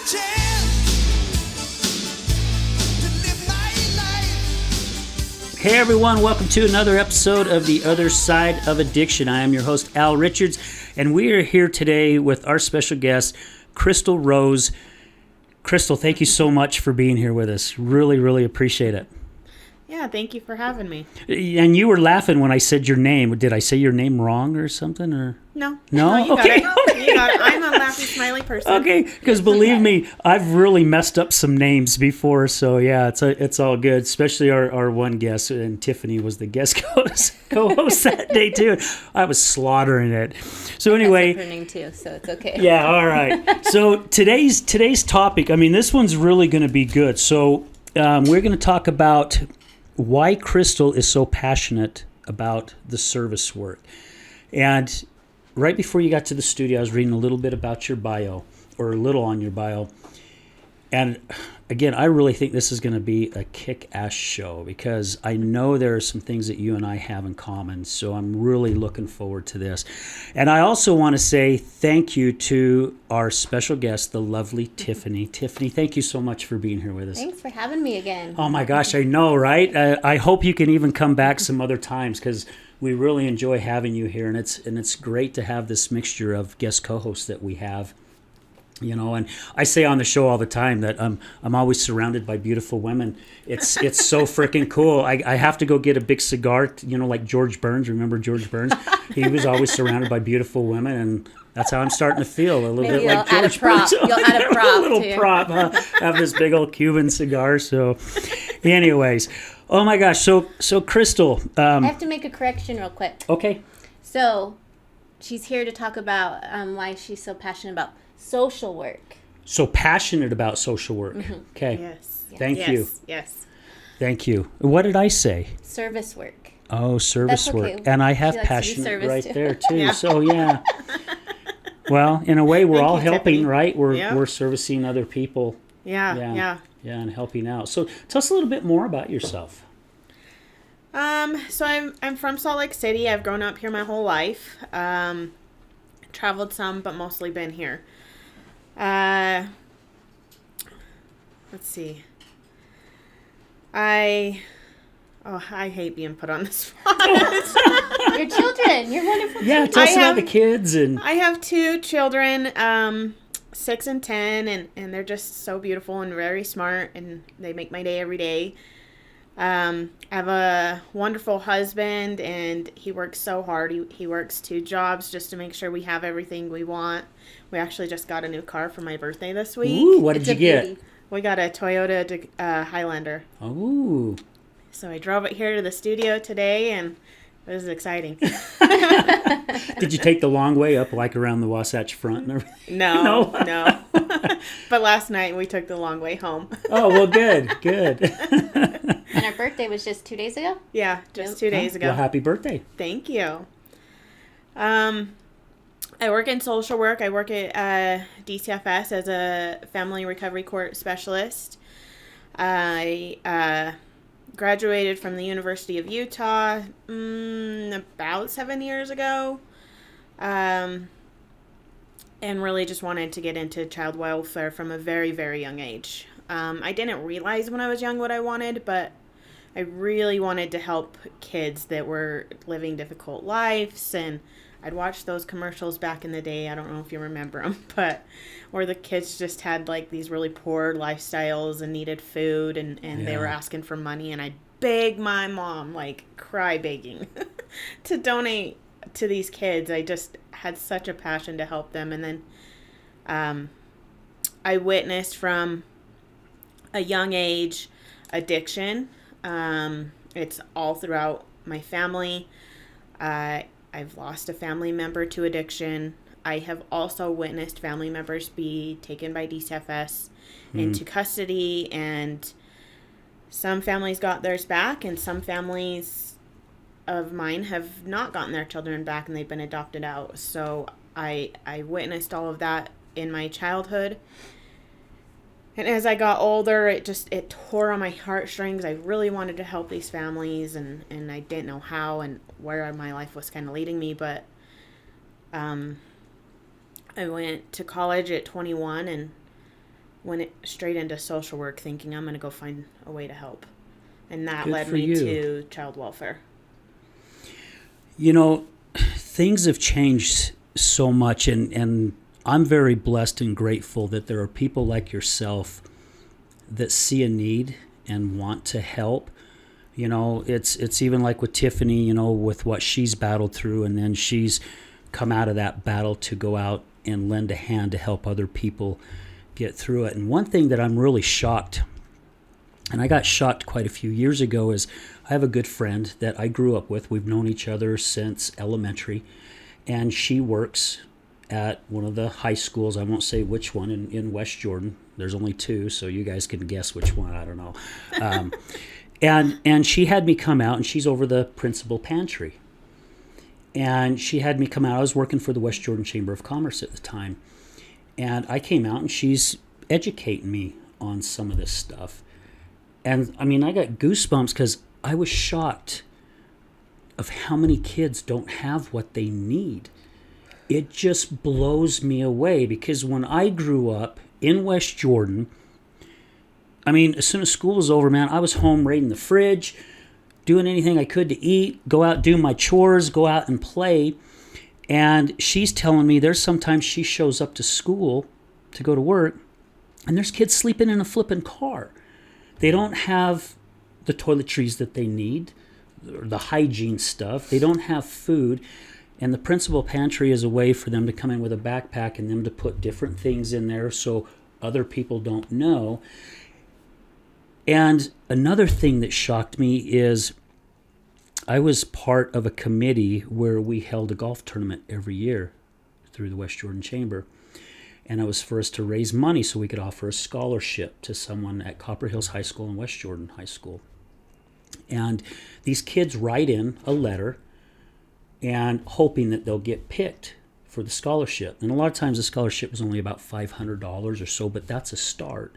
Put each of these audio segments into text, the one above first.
Hey everyone, welcome to another episode of The Other Side of Addiction. I am your host, Al Richards, and we are here today with our special guest, Crystal Rose. Crystal, thank you so much for being here with us. Really, really appreciate it. Yeah, thank you for having me. And you were laughing when I said your name. Did I say your name wrong or something? Or No? No? You Okay. got it. You got it. I'm a laughy, smiley person. Okay, because believe me, I've really messed up some names before, so yeah, it's all good. Especially our one guest, and Tiffany was the guest co-host that day too. I was slaughtering it. So anyway, that's her name too, so it's okay. Yeah, all right. So today's topic, I mean, this one's really going to be good. So we're going to talk about why Crystal is so passionate about the service work. And right before you got to the studio, I was reading a little bit about your bio, or a little on your bio. And again, I really think this is going to be a kick-ass show because I know there are some things that you and I have in common. So I'm really looking forward to this. And I also want to say thank you to our special guest, the lovely Tiffany. Tiffany, thank you so much for being here with us. Thanks for having me again. Oh my gosh, I know, right? I hope you can even come back some other times because we really enjoy having you here, and it's great to have this mixture of guest co-hosts that we have. You know, and I say on the show all the time that I'm always surrounded by beautiful women. It's so freaking cool. I have to go get a big cigar, you know, like George Burns. Remember George Burns? He was always surrounded by beautiful women, and that's how I'm starting to feel a little Maybe bit like you'll add a George prop. Burns. You'll add a prop, a little too. prop. Have this big old Cuban cigar. So, anyways, oh my gosh. So Crystal. I have to make a correction real quick. Okay. So, she's here to talk about why she's so passionate about social work. So passionate about social work. Mm-hmm. Okay. Yes. Thank you. Yes. Thank you. What did I say? Service work. Oh, service That's okay. work. And I have She likes to do passionate service, right too. there too. Yeah. So yeah. Well, in a way we're Thank all you, helping, Tiffany. right? We're Yeah. we're servicing other people. Yeah. Yeah, and helping out. So tell us a little bit more about yourself. So I'm from Salt Lake City. I've grown up here my whole life. Traveled some, but mostly been here. Let's see. I hate being put on the spot. Your children. You're wonderful. Yeah, tell us about the kids and I have two children, 6 and 10, and they're just so beautiful and very smart, and they make my day every day. I have a wonderful husband, and he works so hard. He works 2 jobs just to make sure we have everything we want. We actually just got a new car for my birthday this week. Ooh, what did It's you a get? beauty. We got a Toyota Highlander. Oh. So I drove it here to the studio today, and it was exciting. Did you take the long way up, like around the Wasatch Front and everything? No. But last night we took the long way home. Oh, well, good. And our birthday was just 2 days ago? Yeah, just Yep. 2 days ago. Well, happy birthday. Thank you. I work in social work. I work at DCFS as a family recovery court specialist. I graduated from the University of Utah about 7 years ago. And really just wanted to get into child welfare from a very, very young age. I didn't realize when I was young what I wanted, but I really wanted to help kids that were living difficult lives, and I'd watch those commercials back in the day. I don't know if you remember them, but where the kids just had like these really poor lifestyles and needed food, and they were asking for money, and I'd beg my mom, like cry begging, to donate to these kids. I just had such a passion to help them. And then I witnessed from a young age addiction. It's all throughout my family. I've lost a family member to addiction. I have also witnessed family members be taken by DCFS into custody, and some families got theirs back, and some families of mine have not gotten their children back, and they've been adopted out. So I witnessed all of that in my childhood. And as I got older, it tore on my heartstrings. I really wanted to help these families, and I didn't know how and where my life was kind of leading me. But I went to college at 21 and went straight into social work thinking I'm going to go find a way to help. And that Good led for me you. to child welfare. You know, things have changed so much, and I'm very blessed and grateful that there are people like yourself that see a need and want to help. You know, it's even like with Tiffany, you know, with what she's battled through, and then she's come out of that battle to go out and lend a hand to help other people get through it. And one thing that I'm really shocked, and I got shocked quite a few years ago, is I have a good friend that I grew up with. We've known each other since elementary, and she works at one of the high schools. I won't say which one in West Jordan. There's only two, so you guys can guess which one. I don't know. And she had me come out, and she's over the principal pantry. And she had me come out. I was working for the West Jordan Chamber of Commerce at the time. And I came out, and she's educating me on some of this stuff. And, I mean, I got goosebumps because I was shocked of how many kids don't have what they need. It just blows me away, because when I grew up in West Jordan, I mean, as soon as school was over, man, I was home raiding the fridge, doing anything I could to eat, go out, do my chores, go out and play. And she's telling me there's sometimes she shows up to school to go to work, and there's kids sleeping in a flipping car. They don't have the toiletries that they need, or the hygiene stuff. They don't have food. And the principal pantry is a way for them to come in with a backpack and them to put different things in there so other people don't know. And another thing that shocked me is I was part of a committee where we held a golf tournament every year through the West Jordan Chamber. And it was for us to raise money so we could offer a scholarship to someone at Copper Hills High School and West Jordan High School. And these kids write in a letter and hoping that they'll get picked for the scholarship. And a lot of times the scholarship was only about $500 or so, but that's a start.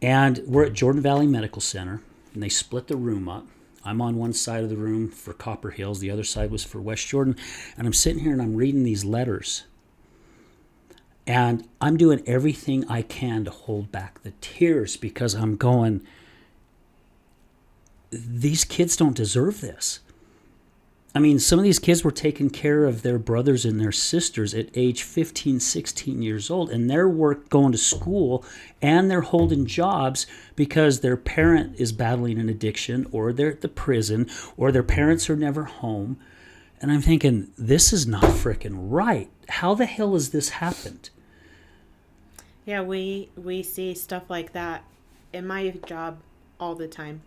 And we're at Jordan Valley Medical Center, and they split the room up. I'm on one side of the room for Copper Hills. The other side was for West Jordan. And I'm sitting here and I'm reading these letters. And I'm doing everything I can to hold back the tears, because I'm going, these kids don't deserve this. I mean, some of these kids were taking care of their brothers and their sisters at age 15, 16 years old, and they're going to school, and they're holding jobs because their parent is battling an addiction, or they're at the prison, or their parents are never home. And I'm thinking, this is not freaking right. How the hell has this happened? Yeah, we see stuff like that in my job all the time.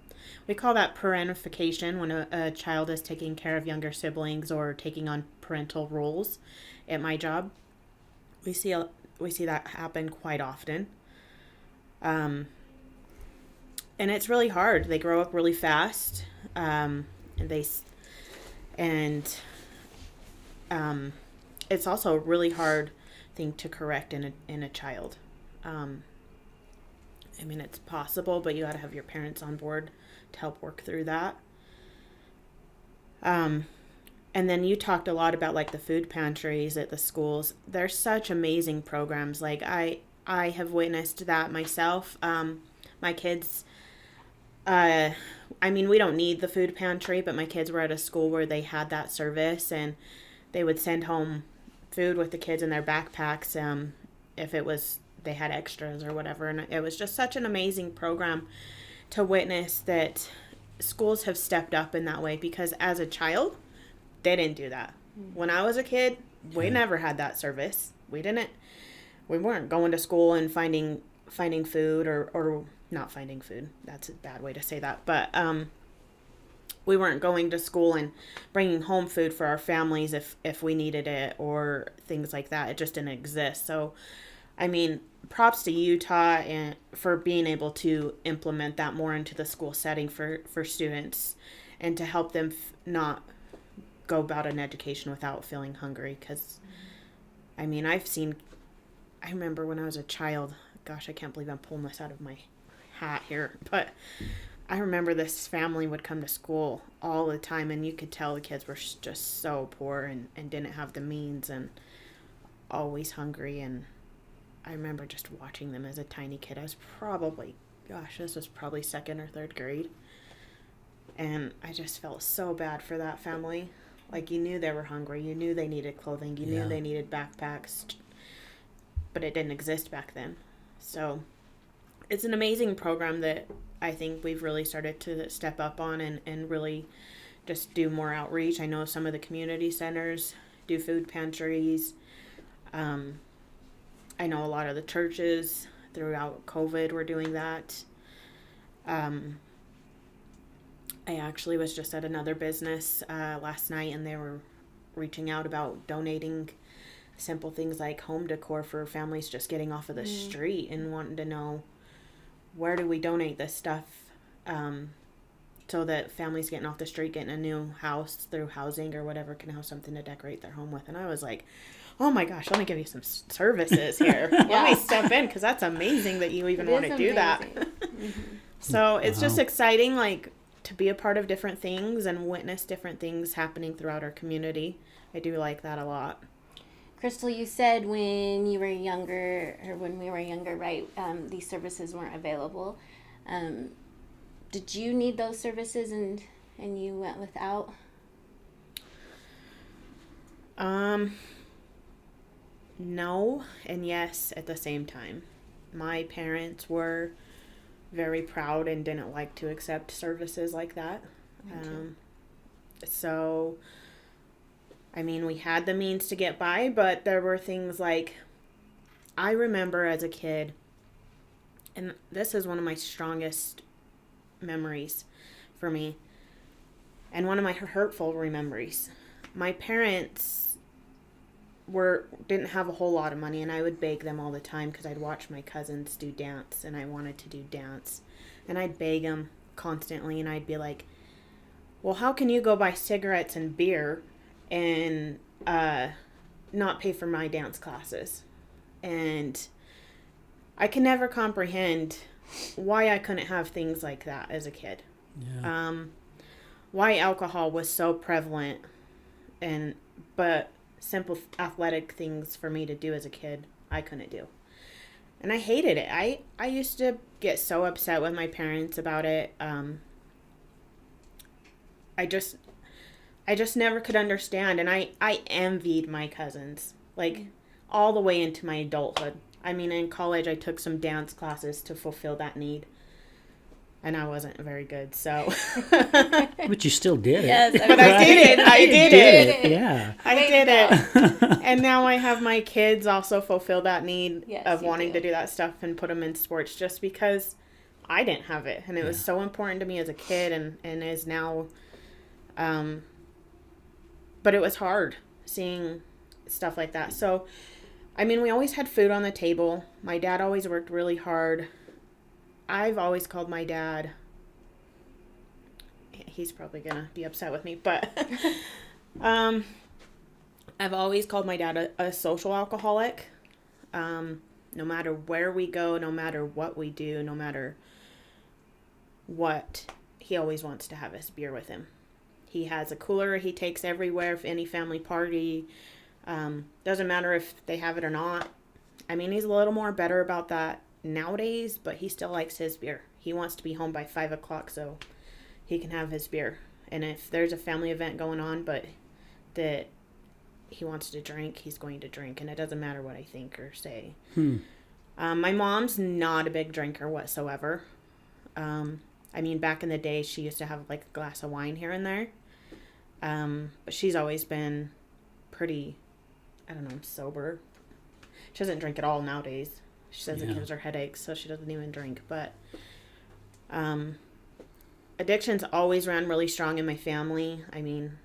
We call that parentification, when a child is taking care of younger siblings or taking on parental roles. At my job, we see that happen quite often. And it's really hard. They grow up really fast, and it's also a really hard thing to correct in a child. I mean, it's possible, but you got to have your parents on board to help work through that. And then you talked a lot about like the food pantries at the schools. They're such amazing programs. Like I have witnessed that myself. My kids, I mean, we don't need the food pantry, but my kids were at a school where they had that service, and they would send home food with the kids in their backpacks, if it was, they had extras or whatever. And it was just such an amazing program to witness that schools have stepped up in that way, because as a child, they didn't do that. When I was a kid, we never had that service. We weren't going to school and finding food or not finding food. That's a bad way to say that. But we weren't going to school and bringing home food for our families if we needed it or things like that. It just didn't exist. So, I mean, props to Utah and for being able to implement that more into the school setting for students, and to help them not go about an education without feeling hungry. Because, I mean, I remember when I was a child, gosh, I can't believe I'm pulling this out of my hat here, but I remember this family would come to school all the time, and you could tell the kids were just so poor and didn't have the means and always hungry. And I remember just watching them as a tiny kid. I was this was probably second or third grade. And I just felt so bad for that family. Like, you knew they were hungry. You knew they needed clothing. You knew they needed backpacks. But it didn't exist back then. So it's an amazing program that I think we've really started to step up on and really just do more outreach. I know some of the community centers do food pantries. I know a lot of the churches throughout COVID were doing that. I actually was just at another business last night, and they were reaching out about donating simple things like home decor for families just getting off of the street and wanting to know, where do we donate this stuff so that families getting off the street, getting a new house through housing or whatever, can have something to decorate their home with. And I was like, oh my gosh, let me give you some services here. Let me step in, because that's amazing that you even want to do that. So it's just exciting, like, to be a part of different things and witness different things happening throughout our community. I do like that a lot. Crystal, you said when you were younger, or when we were younger, right, these services weren't available. Did you need those services and you went without? No and yes at the same time. My parents were very proud and didn't like to accept services like that. So, I mean, we had the means to get by, but there were things like, I remember as a kid, and this is one of my strongest memories for me, and one of my hurtful memories. My parents didn't have a whole lot of money, and I would beg them all the time because I'd watch my cousins do dance, and I wanted to do dance, and I'd beg them constantly, and I'd be like, well, how can you go buy cigarettes and beer and not pay for my dance classes? And I can never comprehend why I couldn't have things like that as a kid. Why alcohol was so prevalent, but simple athletic things for me to do as a kid, I couldn't do. And I hated it. I used to get so upset with my parents about it. I just never could understand. And I envied my cousins, like, all the way into my adulthood. I mean, in college, I took some dance classes to fulfill that need. And I wasn't very good, so. But you still did it. Yes, But I did it. I did it. Yeah. I did it. And now I have my kids also fulfill that need of wanting to do that stuff and put them in sports, just because I didn't have it. And it was so important to me as a kid and is now. But it was hard seeing stuff like that. So, I mean, we always had food on the table. My dad always worked really hard. I've always called my dad, he's probably going to be upset with me, but I've always called my dad a social alcoholic. No matter where we go, no matter what we do, no matter what, he always wants to have his beer with him. He has a cooler he takes everywhere for any family party. Doesn't matter if they have it or not. I mean, he's a little more better about that nowadays, but he still likes his beer. He wants to be home by 5 o'clock so he can have his beer. And if there's a family event going on, but that he wants to drink, he's going to drink, and it doesn't matter what I think or say. My mom's not a big drinker whatsoever. I mean, back in the day, she used to have like a glass of wine here and there. But she's always been pretty, I don't know, sober. She doesn't drink at all nowadays. She says it gives her headaches, so she doesn't even drink. But addictions always ran really strong in my family. I mean,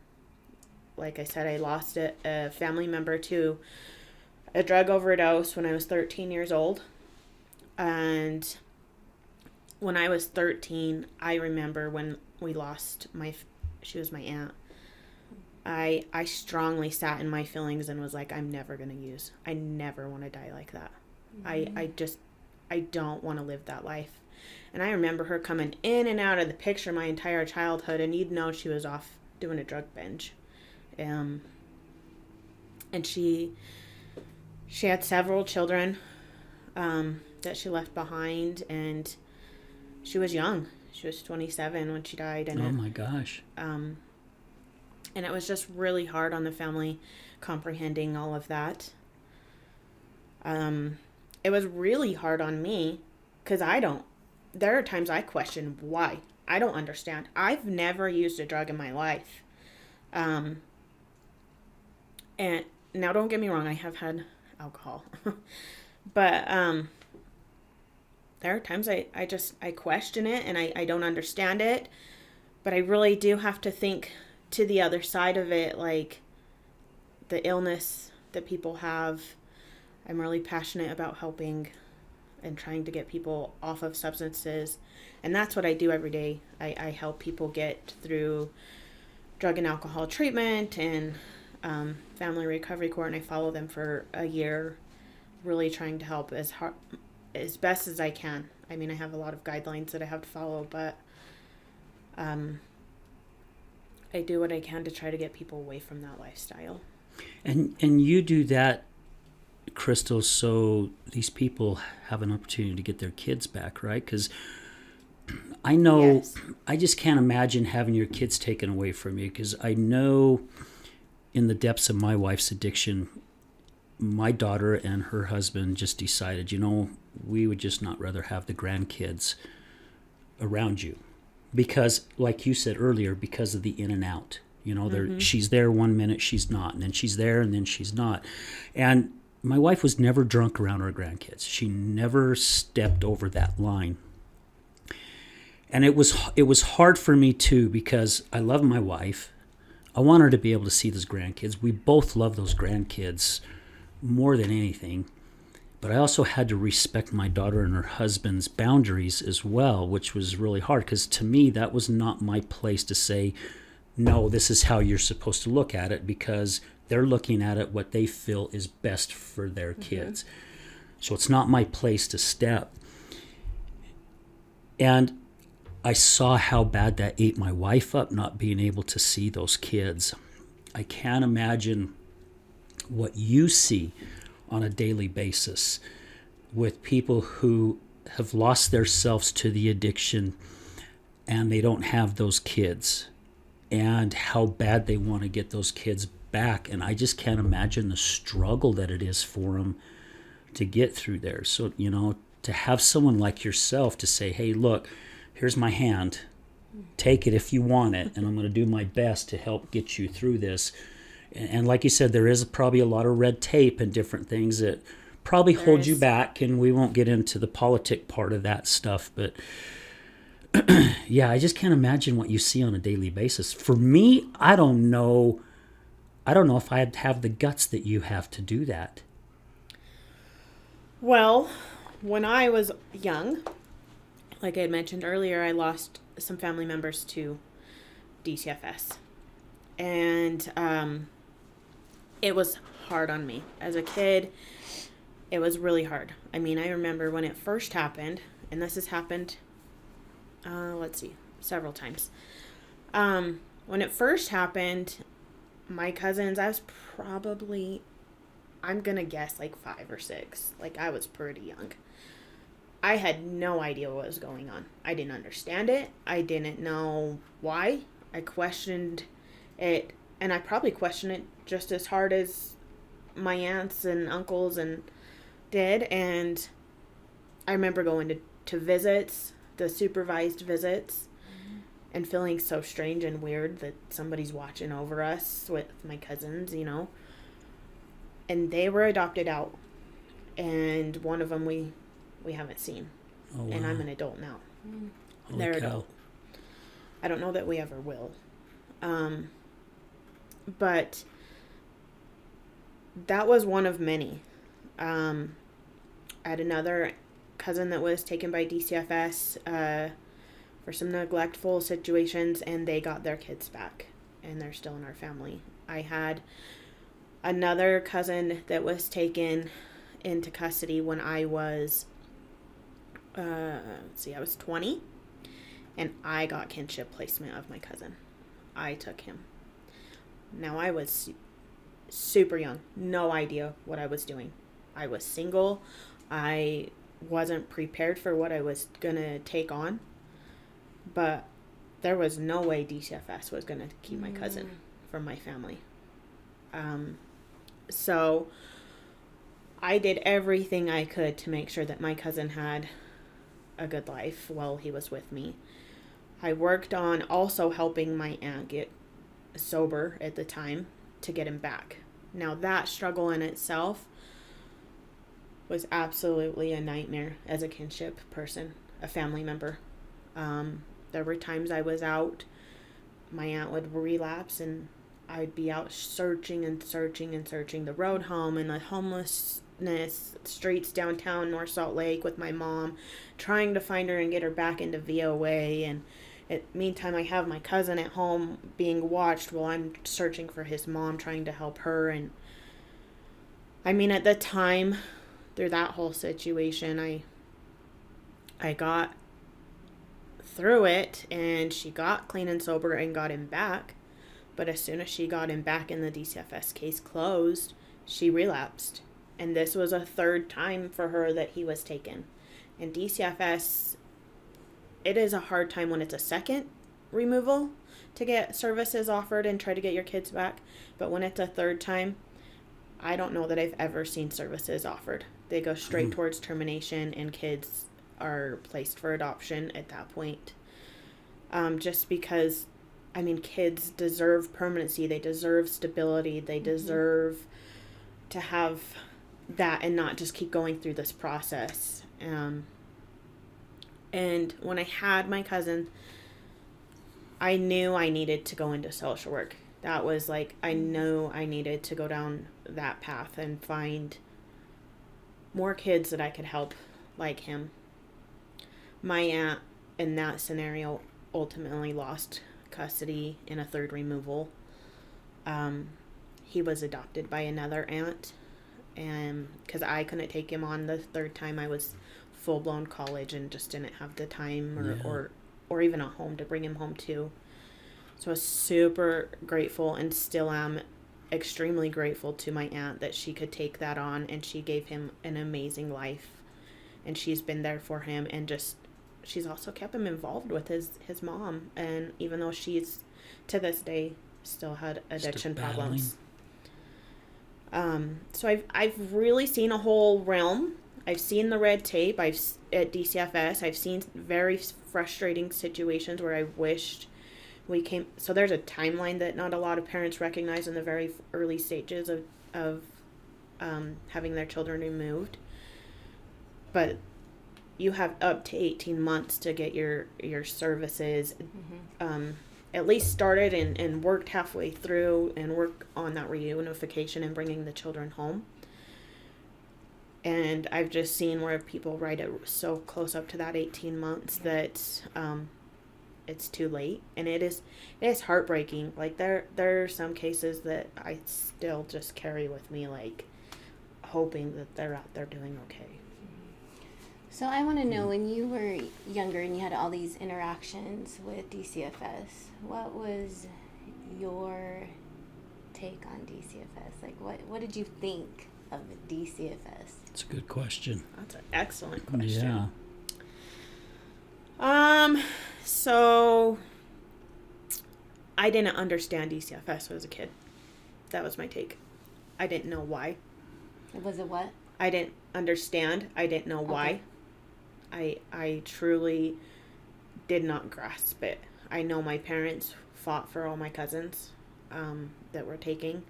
like I said, I lost a family member to a drug overdose when I was 13 years old. And when I was 13, I remember when we lost she was my aunt. I strongly sat in my feelings and was like, I'm never going to use. I never want to die like that. I don't want to live that life. And I remember her coming in and out of the picture my entire childhood, and you'd know she was off doing a drug binge. And she had several children. that she left behind, and she was young. She was 27 when she died, and Oh my gosh. and it was just really hard on the family comprehending all of that. It was really hard on me because there are times I question why. I don't understand. I've never used a drug in my life. And now don't get me wrong, I have had alcohol. But there are times I question it and I don't understand it. But I really do have to think to the other side of it, like the illness that people have. I'm really passionate about helping and trying to get people off of substances. And that's what I do every day. I help people get through drug and alcohol treatment and family recovery court, and I follow them for a year, really trying to help as best as I can. I mean, I have a lot of guidelines that I have to follow, but I do what I can to try to get people away from that lifestyle. And you do that, Crystal, so these people have an opportunity to get their kids back, right? Because I know, Yes. I just can't imagine having your kids taken away from you, because I know in the depths of my wife's addiction, my daughter and her husband just decided, we would just not rather have the grandkids around you. Because, like you said earlier, because of the in and out. She's there 1 minute, she's not, and then she's there, and then she's not. And my wife was never drunk around her grandkids. She never stepped over that line. And it was hard for me too, because I love my wife. I want her to be able to see those grandkids. We both love those grandkids more than anything. But I also had to respect my daughter and her husband's boundaries as well, which was really hard, because to me, that was not my place to say, no, this is how you're supposed to look at it, because they're looking at it what they feel is best for their kids. So it's not my place to step. And I saw how bad that ate my wife up, not being able to see those kids. I can't imagine what you see on a daily basis with people who have lost themselves to the addiction and they don't have those kids, and how bad they want to get those kids back. And I just can't imagine the struggle that it is for them to get through there. So, to have someone like yourself to say, hey, look, here's my hand, take it if you want it, and I'm going to do my best to help get you through this. And like you said, there is probably a lot of red tape and different things that probably hold you back, and we won't get into the politic part of that stuff. But yeah, I just can't imagine what you see on a daily basis. For me, I don't know if I'd have the guts that you have to do that. Well, when I was young, like I had mentioned earlier, I lost some family members to DCFS. And it was hard on me. As a kid, it was really hard. I mean, I remember when it first happened, and this has happened, several times. When it first happened, my cousins, I was probably, I'm going to guess, like 5 or 6. Like, I was pretty young. I had no idea what was going on. I didn't understand it. I didn't know why. I questioned it, and I probably questioned it just as hard as my aunts and uncles and did. And I remember going to visits, the supervised visits, and feeling so strange and weird that somebody's watching over us with my cousins, And they were adopted out, and one of them we haven't seen. Oh, wow. And I'm an adult now. Holy They're cow. adult. I don't know that we ever will. But that was one of many. I had another cousin that was taken by DCFS for some neglectful situations, and they got their kids back, and they're still in our family. I had another cousin that was taken into custody when I was, I was 20, and I got kinship placement of my cousin. I took him. Now, I was super young, no idea what I was doing. I was single. I wasn't prepared for what I was going to take on, but there was no way DCFS was going to keep my cousin from my family. So I did everything I could to make sure that my cousin had a good life while he was with me. I worked on also helping my aunt get sober at the time to get him back. Now that struggle in itself was absolutely a nightmare as a kinship person, a family member. There were times I was out, my aunt would relapse, and I'd be out searching the road home and the homelessness streets downtown North Salt Lake with my mom, trying to find her and get her back into VOA. And meantime, I have my cousin at home being watched while I'm searching for his mom, trying to help her. And I mean, at the time, through that whole situation, I got through it, and she got clean and sober and got him back. But as soon as she got him back and the DCFS case closed, she relapsed. And this was a third time for her that he was taken. And DCFS, it is a hard time when it's a second removal to get services offered and try to get your kids back. But when it's a third time, I don't know that I've ever seen services offered. They go straight towards termination, and kids are placed for adoption at that point. Just because, I mean, kids deserve permanency. They deserve stability. They deserve to have that and not just keep going through this process. And when I had my cousin, I knew I needed to go into social work. That was like, I knew I needed to go down that path and find more kids that I could help like him. My aunt in that scenario ultimately lost custody in a third removal. He was adopted by another aunt, and because I couldn't take him on the third time, I was full-blown college and just didn't have the time or even a home to bring him home to. So I was super grateful, and still am extremely grateful to my aunt that she could take that on, and she gave him an amazing life, and she's been there for him, and just she's also kept him involved with his mom. And even though she's to this day still had addiction problems, so I've really seen a whole realm. I've seen the red tape. At DCFS, I've seen very frustrating situations where I wished we came. So there's a timeline that not a lot of parents recognize in the very early stages of having their children removed. But you have up to 18 months to get your services at least started and worked halfway through, and work on that reunification and bringing the children home. And I've just seen where people write it so close up to that 18 months that it's too late. And it is heartbreaking. Like there are some cases that I still just carry with me, like hoping that they're out there doing okay. So I want to know, when you were younger and you had all these interactions with DCFS, what was your take on DCFS? Like, what did you think of DCFS? That's a good question. That's an excellent question. Yeah. So I didn't understand DCFS as a kid. That was my take. I didn't know why. Was it what? I didn't understand. I didn't know why. I truly did not grasp it. I know my parents fought for all my cousins that were taking.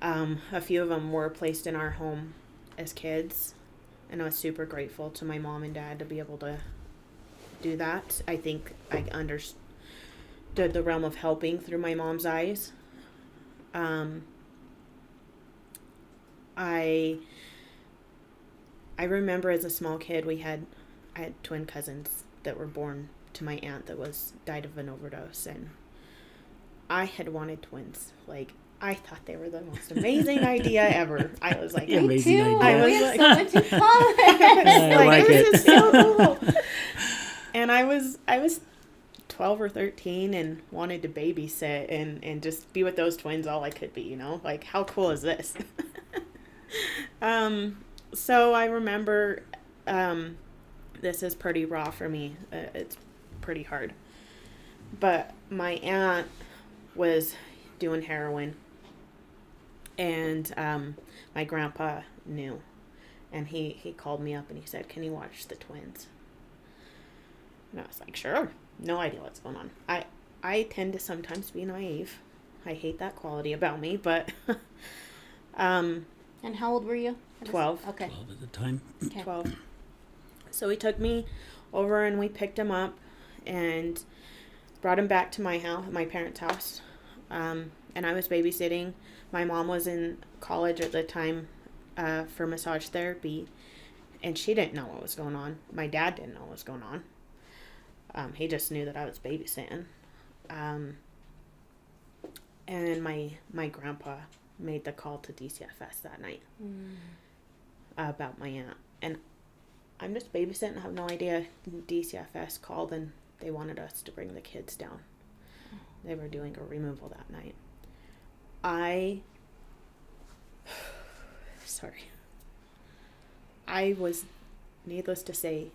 A few of them were placed in our home as kids, and I was super grateful to my mom and dad to be able to do that. I think I understood the realm of helping through my mom's eyes. I remember as a small kid, I had twin cousins that were born to my aunt that died of an overdose, and I had wanted twins. Like, I thought they were the most amazing idea ever. I was like, Me too. I was we like, have so much in common. I like this it. is so cool. And I was 12 or 13 and wanted to babysit and just be with those twins all I could be, you know? Like, how cool is this? So I remember, this is pretty raw for me. It's pretty hard. But my aunt was doing heroin, and my grandpa knew. And he called me up and he said, "Can you watch the twins?" And I was like, "Sure." No idea what's going on. I tend to sometimes be naive. I hate that quality about me, but And how old were you? 12. Okay. 12 at the time. Okay. 12. So he took me over and we picked him up and brought him back to my house, my parents' house. And I was babysitting. My mom was in college at the time for massage therapy, and she didn't know what was going on. My dad didn't know what was going on. He just knew that I was babysitting. And my grandpa made the call to DCFS that night about my aunt. And I'm just babysitting. I have no idea. DCFS called and they wanted us to bring the kids down. They were doing a removal that night. I was, needless to say,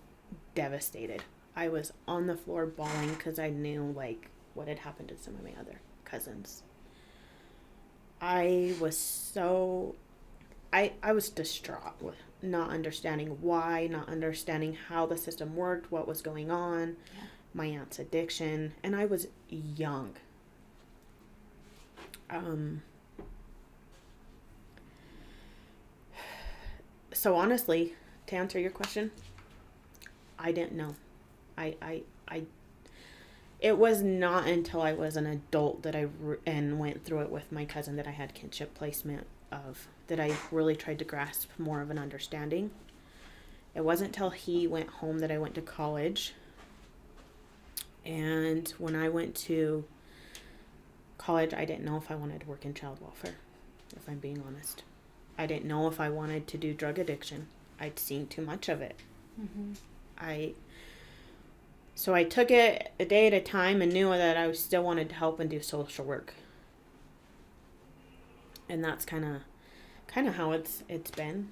devastated. I was on the floor bawling because I knew, like, what had happened to some of my other cousins. I was distraught with not understanding why, not understanding how the system worked, what was going on, my aunt's addiction, and I was young. So honestly, to answer your question, I didn't know. It was not until I was an adult that and went through it with my cousin that I had kinship placement of, that I really tried to grasp more of an understanding. It wasn't until he went home that I went to college. And when I went to college, I didn't know if I wanted to work in child welfare, if I'm being honest. I didn't know if I wanted to do drug addiction. I'd seen too much of it. So I took it a day at a time and knew that I still wanted to help and do social work. And that's kind of how it's been.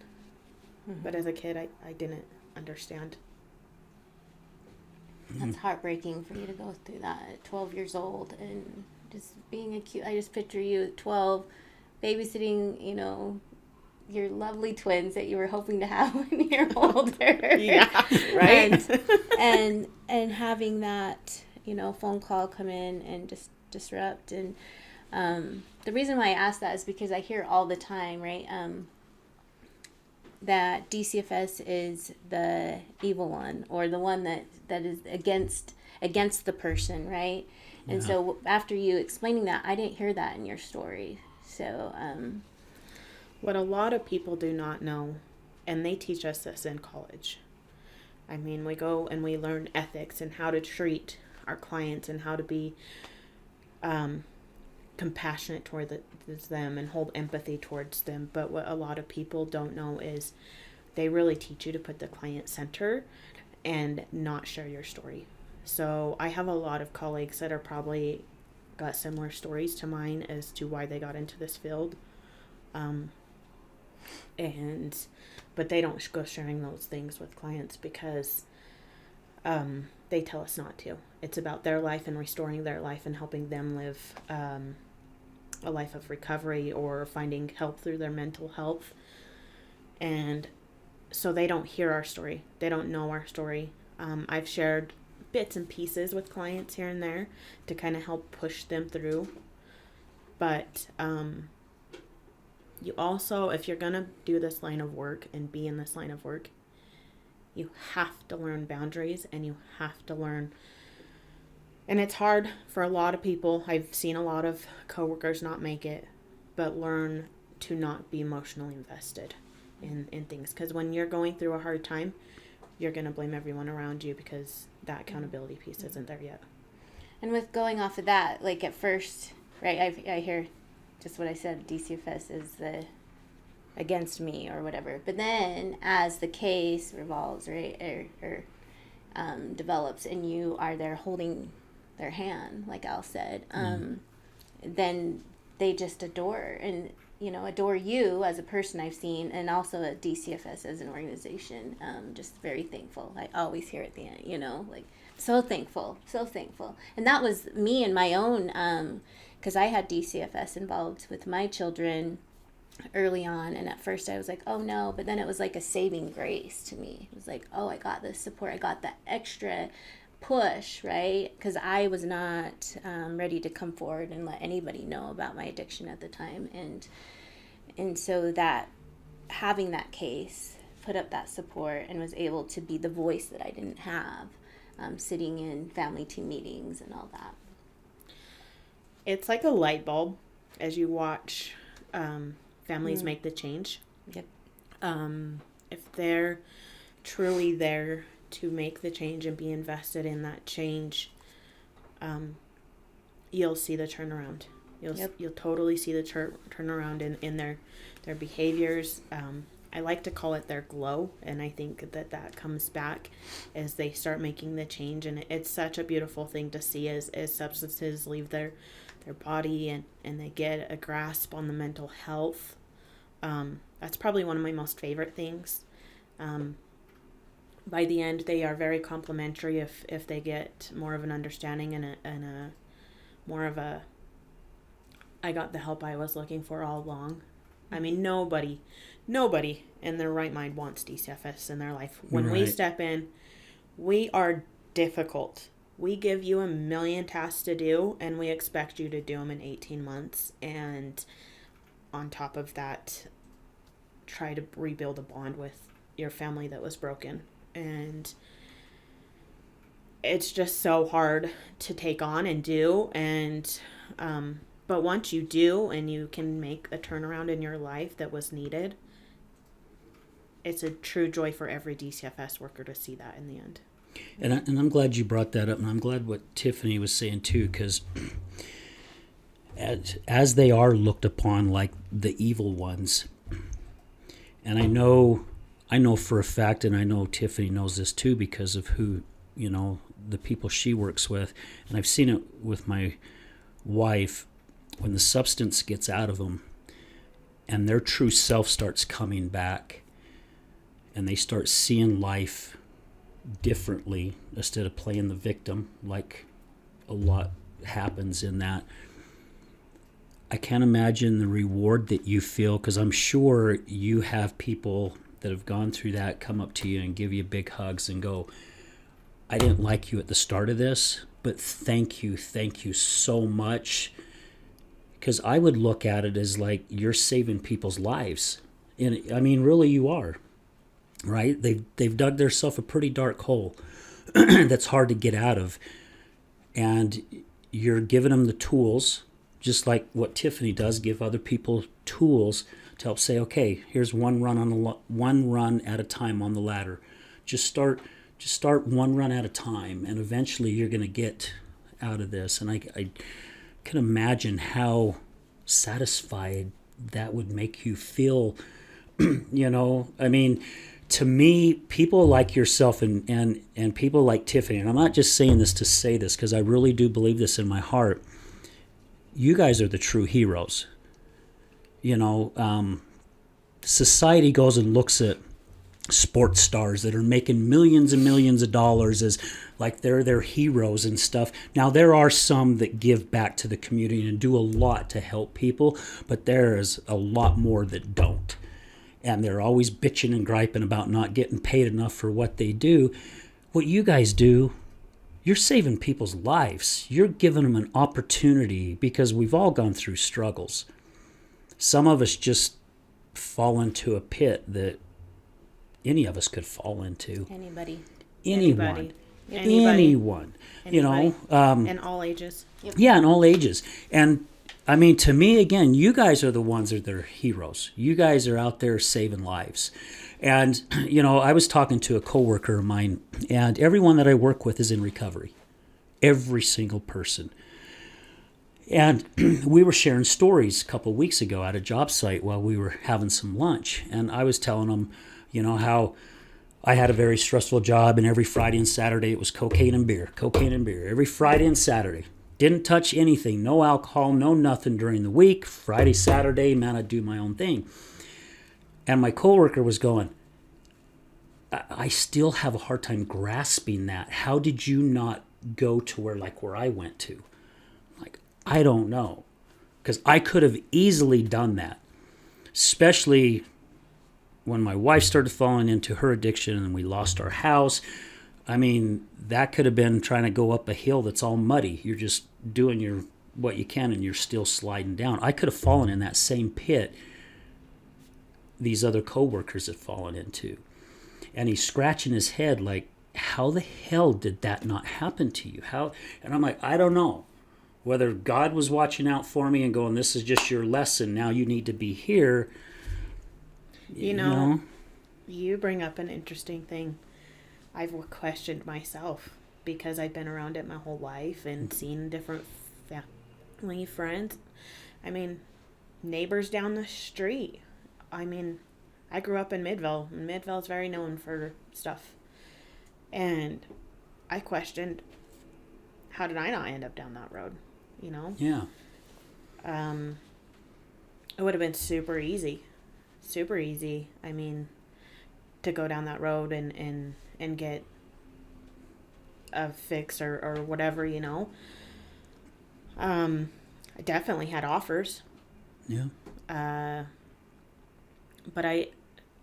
But as a kid, I didn't understand. That's heartbreaking for you to go through that at 12 years old and just being I just picture you at 12 babysitting, your lovely twins that you were hoping to have when you're older. Yeah, right. and having that, phone call come in and just disrupt. And the reason why I ask that is because I hear all the time, right, that DCFS is the evil one, or the one that is against the person, right? Yeah. And so after you explaining that, I didn't hear that in your story. So what a lot of people do not know, and they teach us this in college. I mean, we go and we learn ethics and how to treat our clients and how to be compassionate towards them and hold empathy towards them. But what a lot of people don't know is they really teach you to put the client center and not share your story. So I have a lot of colleagues that are probably got similar stories to mine as to why they got into this field. But they don't go sharing those things with clients because they tell us not to. It's about their life and restoring their life and helping them live a life of recovery or finding help through their mental health. And so they don't hear our story. They don't know our story. I've shared bits and pieces with clients here and there to kind of help push them through. But you also, if you're going to do this line of work and be in this line of work, you have to learn boundaries and you have to learn. And it's hard for a lot of people. I've seen a lot of coworkers not make it, but learn to not be emotionally invested in things. Because when you're going through a hard time, you're going to blame everyone around you because that accountability piece isn't there yet. And with going off of that, like at first, right, I hear just what I said, DCFS is the against me or whatever. But then as the case revolves, right, or develops and you are there holding their hand, like Al said, then they just adore. And adore you as a person I've seen, and also at DCFS as an organization. Just very thankful. I always hear at the end, like so thankful, so thankful. And that was me and my own, because I had DCFS involved with my children early on, and at first I was like, oh no, but then it was like a saving grace to me. It was like, oh, I got this support, I got that extra push, right? Because I was not ready to come forward and let anybody know about my addiction at the time, and so that having that case put up that support and was able to be the voice that I didn't have, sitting in family team meetings and all that. It's like a light bulb as you watch families make the change. Yep. If they're truly there to make the change and be invested in that change, you'll see the turnaround. You'll totally see the turnaround in their behaviors. I like to call it their glow, and I think that comes back as they start making the change, and it's such a beautiful thing to see as substances leave their body and they get a grasp on the mental health. That's probably one of my most favorite things. By the end, they are very complimentary if they get more of an understanding and a more of a, I got the help I was looking for all along. I mean, nobody in their right mind wants DCFS in their life. When we step in, we are difficult. We give you 1 million tasks to do, and we expect you to do them in 18 months. And on top of that, try to rebuild a bond with your family that was broken. And it's just so hard to take on and do. And but once you do, and you can make a turnaround in your life that was needed, it's a true joy for every DCFS worker to see that in the end. And I'm glad you brought that up, and I'm glad what Tiffany was saying too, because as they are looked upon like the evil ones, and I know for a fact, and I know Tiffany knows this too because of who, the people she works with, and I've seen it with my wife, when the substance gets out of them and their true self starts coming back and they start seeing life differently instead of playing the victim, like a lot happens in that. I can't imagine the reward that you feel, because I'm sure you have people that have gone through that come up to you and give you big hugs and go, I didn't like you at the start of this, but thank you so much. Because I would look at it as like you're saving people's lives. And I mean, really you are. Right? They've dug themselves a pretty dark hole that's hard to get out of. And you're giving them the tools, just like what Tiffany does, give other people tools to help say, okay, here's one run at a time on the ladder. Just start one run at a time, and eventually you're going to get out of this. And I can imagine how satisfied that would make you feel. I mean, to me, people like yourself and people like Tiffany, and I'm not just saying this to say this, because I really do believe this in my heart, you guys are the true heroes. Society goes and looks at sports stars that are making millions and millions of dollars as like they're their heroes and stuff. Now, there are some that give back to the community and do a lot to help people, but there is a lot more that don't. And they're always bitching and griping about not getting paid enough for what they do. What you guys do, you're saving people's lives. You're giving them an opportunity, because we've all gone through struggles. Some of us just fall into a pit that any of us could fall into. Anybody. Anyone. In all ages. Yep. Yeah, in all ages. And I mean, to me, again, you guys are the ones that are heroes. You guys are out there saving lives. And, I was talking to a coworker of mine, and everyone that I work with is in recovery. Every single person. And we were sharing stories a couple of weeks ago at a job site while we were having some lunch. And I was telling them, how I had a very stressful job, and every Friday and Saturday it was cocaine and beer. Every Friday and Saturday. Didn't touch anything, no alcohol, no nothing during the week. Friday, Saturday, man, I'd do my own thing. And my coworker was going, I still have a hard time grasping that. How did you not go to where I went to? Like, I don't know. Because I could have easily done that. Especially when my wife started falling into her addiction and we lost our house. I mean, that could have been trying to go up a hill that's all muddy. You're just doing what you can and you're still sliding down. I could have fallen in that same pit these other coworkers had fallen into. And he's scratching his head like, how the hell did that not happen to you? How? And I'm like, I don't know. Whether God was watching out for me and going, this is just your lesson. Now you need to be here. You know, you bring up an interesting thing. I've questioned myself because I've been around it my whole life and seen different family friends. I mean, neighbors down the street. I mean, I grew up in Midville, and Midville is very known for stuff. And I questioned, how did I not end up down that road? You know? Yeah. It would have been super easy. Super easy. I mean, to go down that road and get a fix or whatever, you know? I definitely had offers. Yeah. But I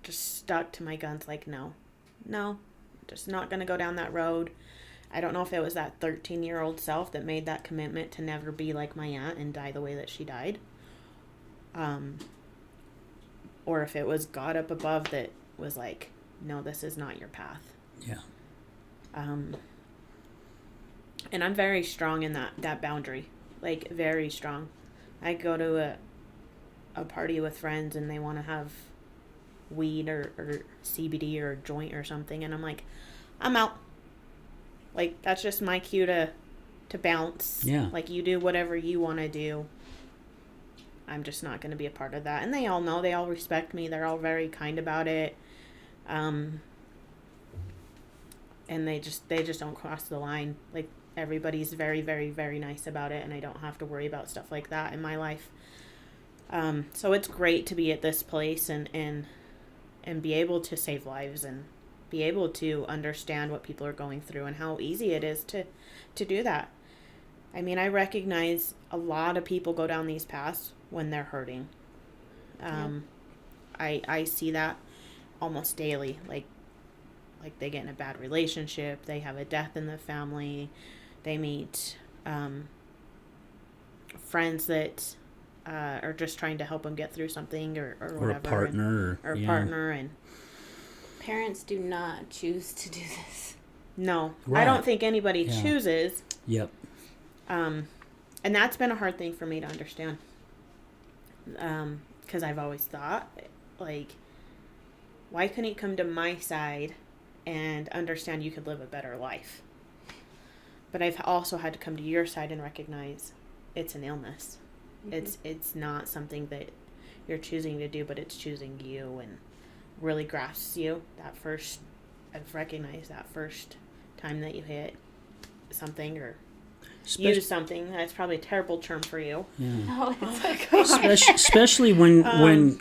just stuck to my guns like, no, just not going to go down that road. I don't know if it was that 13-year-old self that made that commitment to never be like my aunt and die the way that she died. Or if it was God up above that was like, no, this is not your path. Yeah. And I'm very strong in that boundary, like very strong. I go to a party with friends and they want to have weed or CBD or a joint or something, and I'm like, I'm out. Like, that's just my cue to bounce. Yeah. Like, you do whatever you want to do. I'm just not going to be a part of that. And they all know. They all respect me. They're all very kind about it. And they just don't cross the line. Like, everybody's very, very, very nice about it, and I don't have to worry about stuff like that in my life. So it's great to be at this place and be able to save lives and be able to understand what people are going through and how easy it is to do that. I mean, I recognize a lot of people go down these paths when they're hurting. I see that almost daily. Like they get in a bad relationship, they have a death in the family, they meet friends that are just trying to help them get through something or whatever. Or a partner. Or a partner. And parents do not choose to do this. No. Right. I don't think anybody chooses. Yep. And that's been a hard thing for me to understand. Because I've always thought, like, why couldn't you come to my side and understand you could live a better life? But I've also had to come to your side and recognize it's an illness. Mm-hmm. It's not something that you're choosing to do, but it's choosing you and really grasps you. I've recognized that first time that you hit something or use something. That's probably a terrible term for you. Yeah. No, it's okay. Especially when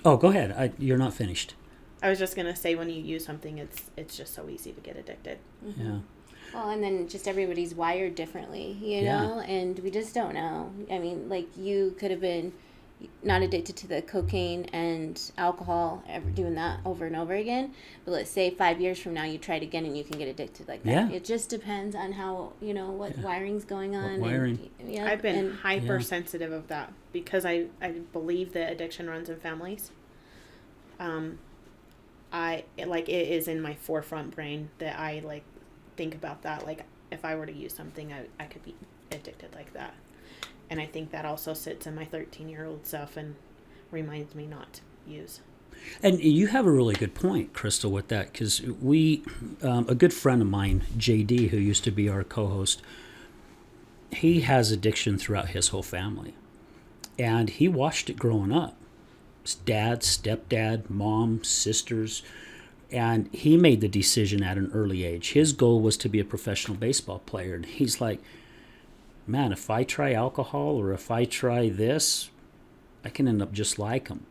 oh, go ahead. You're not finished. I was just gonna say, when you use something, it's just so easy to get addicted. Mm-hmm. Yeah. Well, and then just everybody's wired differently, you know, and we just don't know. I mean, like, you could have been not addicted to the cocaine and alcohol, ever doing that over and over again, but let's say 5 years from now you try it again and you can get addicted like that. Yeah. It just depends on how, you know, what wiring's going on. What wiring. I've been hypersensitive of that because I believe that addiction runs in families. It is in my forefront brain that I like think about that. Like, if I were to use something, I could be addicted like that. And I think that also sits in my 13-year-old self and reminds me not to use. And you have a really good point, Crystal, with that, because a good friend of mine, JD, who used to be our co-host, he has addiction throughout his whole family. And he watched it growing up. His dad, stepdad, mom, sisters. And he made the decision at an early age. His goal was to be a professional baseball player. And he's like, man, if I try alcohol or if I try this, I can end up just like him.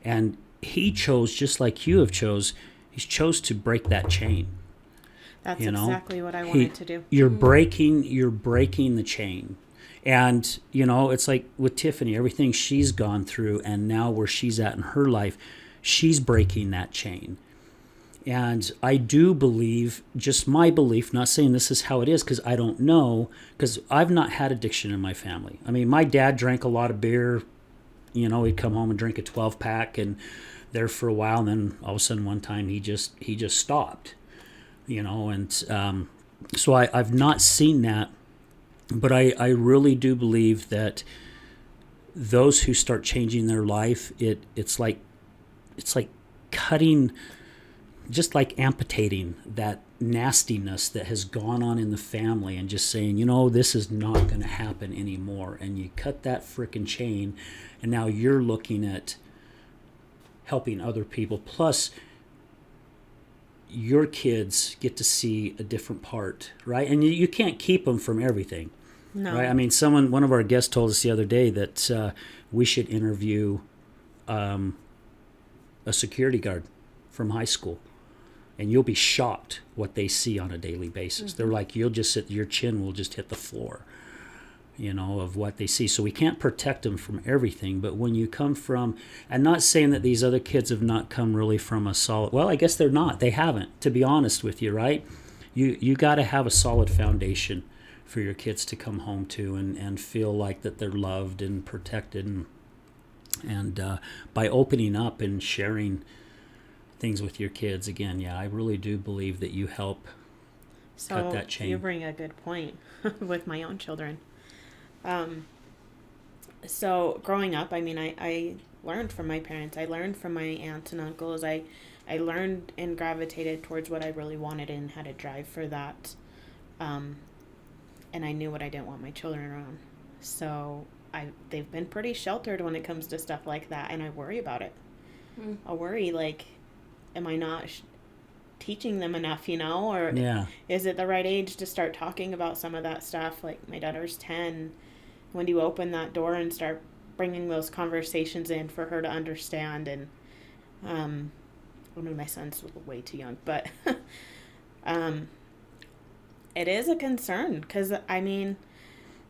And he chose, just like you have he's chose to break that chain. That's You know? exactly what I wanted to do. You're breaking the chain. And, it's like with Tiffany, everything she's gone through and now where she's at in her life, she's breaking that chain. And I do believe, just my belief, not saying this is how it is because I don't know, because I've not had addiction in my family. I mean, my dad drank a lot of beer. He'd come home and drink a 12-pack and there for a while. And then all of a sudden one time he just stopped, and so I've not seen that. But I really do believe that those who start changing their life, it's like cutting, just like amputating that nastiness that has gone on in the family and just saying, this is not going to happen anymore. And you cut that frickin' chain, and now you're looking at helping other people. Plus, your kids get to see a different part, right? And you can't keep them from everything, right? I mean, one of our guests told us the other day that we should interview a security guard from high school, and you'll be shocked what they see on a daily basis. They're like, you'll just sit, your chin will just hit the floor, of what they see. So we can't protect them from everything, but when you come from, and not saying that these other kids have not come really from a solid, well, I guess they're not. They haven't, to be honest with you, right? You got to have a solid foundation for your kids to come home to and feel like that they're loved and protected. And by opening up and sharing things with your kids, again, yeah, I really do believe that you help cut that chain. You bring a good point with my own children. So growing up, I mean, I learned from my parents. I learned from my aunts and uncles. I learned and gravitated towards what I really wanted and had a drive for that. And I knew what I didn't want my children around. So they've been pretty sheltered when it comes to stuff like that, and I worry about it. I worry, like, am I not teaching them enough, or is it the right age to start talking about some of that stuff? Like, my daughter's 10. When do you open that door and start bringing those conversations in for her to understand? And I mean, my son's way too young, but it is a concern because, I mean,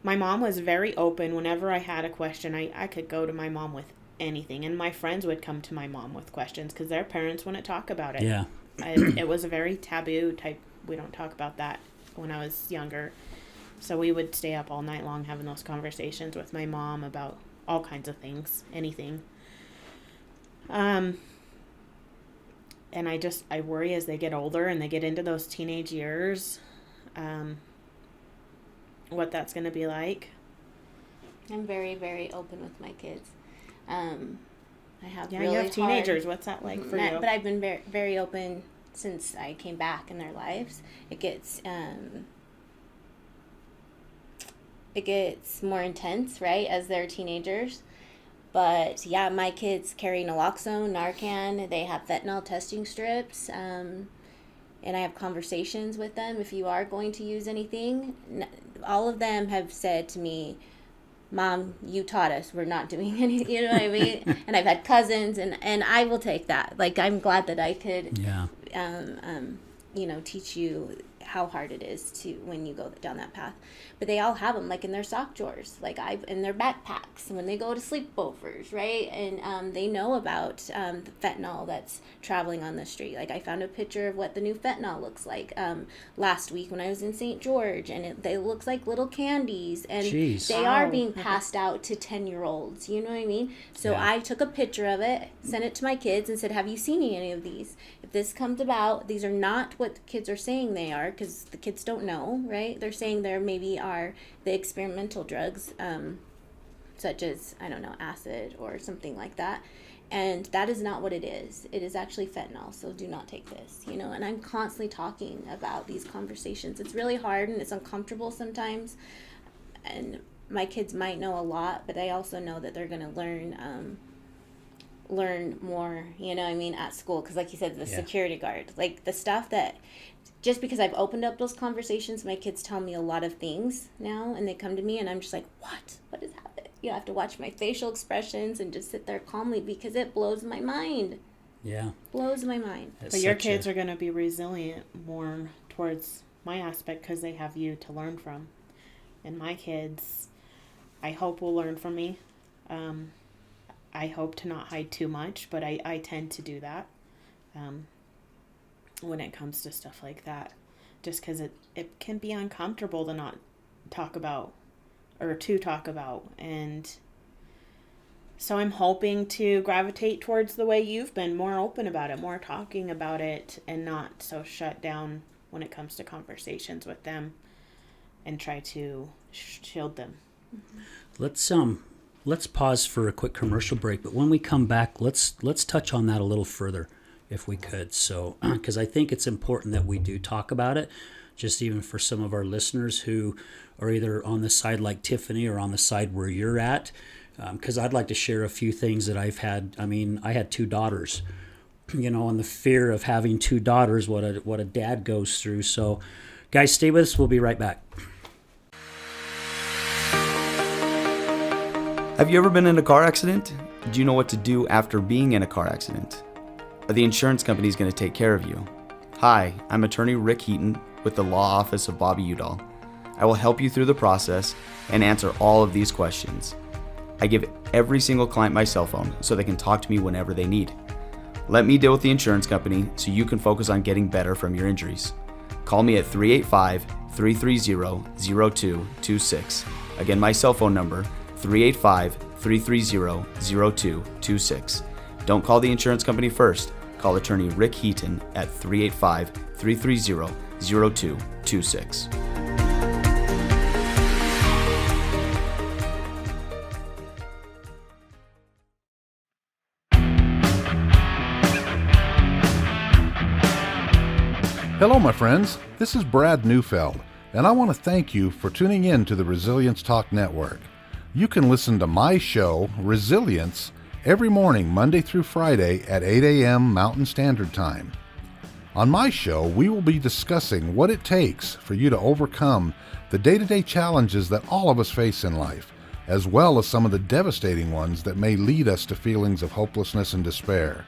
my mom was very open. Whenever I had a question, I could go to my mom with anything, and my friends would come to my mom with questions because their parents wouldn't talk about it. Yeah. It was a very taboo type. We don't talk about that when I was younger. So we would stay up all night long having those conversations with my mom about all kinds of things, anything. And I worry as they get older and they get into those teenage years, what that's going to be like. I'm very, very open with my kids. I have really you have teenagers. hard, What's that like for you? But I've been very, very open since I came back in their lives. It gets more intense, right, as they're teenagers. But yeah, my kids carry naloxone, Narcan. They have fentanyl testing strips, and I have conversations with them. If you are going to use anything, all of them have said to me, Mom, you taught us. We're not doing anything. You know what I mean? And I've had cousins, and I will take that. Like, I'm glad that I could, teach you how hard it is to when you go down that path. But they all have them, like, in their sock drawers, like in their backpacks when they go to sleepovers, right? And they know about the fentanyl that's traveling on the street. Like, I found a picture of what the new fentanyl looks like last week when I was in St. George, and they look like little candies, and they are being passed out to 10-year-olds. You know what I mean? So I took a picture of it, sent it to my kids, and said, "Have you seen any of these? If this comes about, these are not what the kids are saying they are, because the kids don't know, right? They're saying there maybe are the experimental drugs, such as, I don't know, acid or something like that. And that is not what it is. It is actually fentanyl, so do not take this, And I'm constantly talking about these conversations. It's really hard and it's uncomfortable sometimes. And my kids might know a lot, but I also know that they're going to learn learn more, at school. Because like you said, the security guard, like the stuff that, just because I've opened up those conversations, my kids tell me a lot of things now, and they come to me and I'm just like, what is happening? I have to watch my facial expressions and just sit there calmly because it blows my mind. Yeah. Blows my mind. But your kids are going to be resilient more towards my aspect because they have you to learn from. And my kids, I hope, will learn from me. I hope to not hide too much, but I tend to do that when it comes to stuff like that. Just because it can be uncomfortable to not talk about, or to talk about. And so I'm hoping to gravitate towards the way you've been, more open about it, more talking about it, and not so shut down when it comes to conversations with them, and try to shield them. Let's pause for a quick commercial break, but when we come back, let's touch on that a little further, if we could. So, because I think it's important that we do talk about it, just even for some of our listeners who are either on the side like Tiffany or on the side where you're at. Because I'd like to share a few things that I've had. I mean, I had 2 daughters, and the fear of having 2 daughters, what a dad goes through. So, guys, stay with us. We'll be right back. Have you ever been in a car accident? Do you know what to do after being in a car accident? Are the insurance companies going to take care of you? Hi, I'm attorney Rick Heaton with the Law Office of Bobby Udall. I will help you through the process and answer all of these questions. I give every single client my cell phone so they can talk to me whenever they need. Let me deal with the insurance company so you can focus on getting better from your injuries. Call me at 385-330-0226. Again, my cell phone number, 385-330-0226. Don't call the insurance company first. Call attorney Rick Heaton at 385-330-0226. Hello, my friends. This is Brad Neufeld, and I want to thank you for tuning in to the Resilience Talk Network. You can listen to my show, Resilience, every morning, Monday through Friday at 8 a.m. Mountain Standard Time. On my show, we will be discussing what it takes for you to overcome the day-to-day challenges that all of us face in life, as well as some of the devastating ones that may lead us to feelings of hopelessness and despair.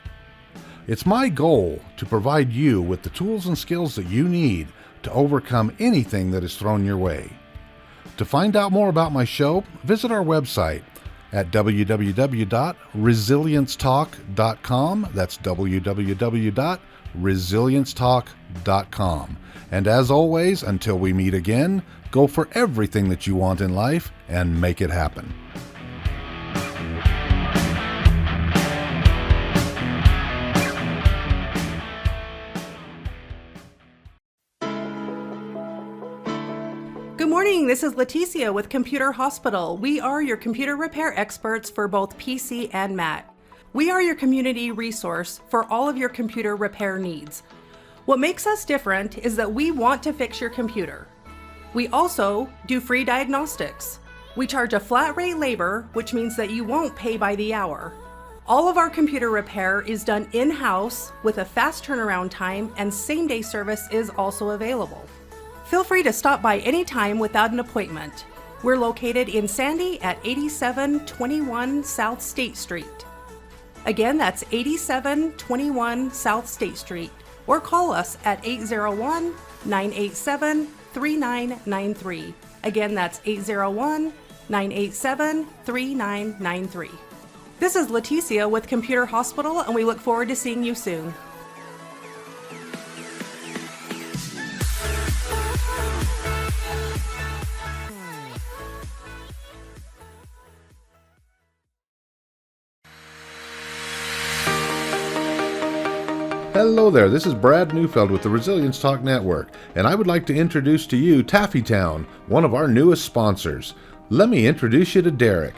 It's my goal to provide you with the tools and skills that you need to overcome anything that is thrown your way. To find out more about my show, visit our website at www.resiliencetalk.com. That's www.resiliencetalk.com. And as always, until we meet again, go for everything that you want in life and make it happen. Good morning, this is Leticia with Computer Hospital. We are your computer repair experts for both PC and Mac. We are your community resource for all of your computer repair needs. What makes us different is that we want to fix your computer. We also do free diagnostics. We charge a flat rate labor, which means that you won't pay by the hour. All of our computer repair is done in-house with a fast turnaround time, and same-day service is also available. Feel free to stop by anytime without an appointment. We're located in Sandy at 8721 South State Street. Again, that's 8721 South State Street, or call us at 801-987-3993. Again, that's 801-987-3993. This is Leticia with Computer Hospital, and we look forward to seeing you soon. Hello there, this is Brad Neufeld with the Resilience Talk Network, and I would like to introduce to you Taffytown, one of our newest sponsors. Let me introduce you to Derek.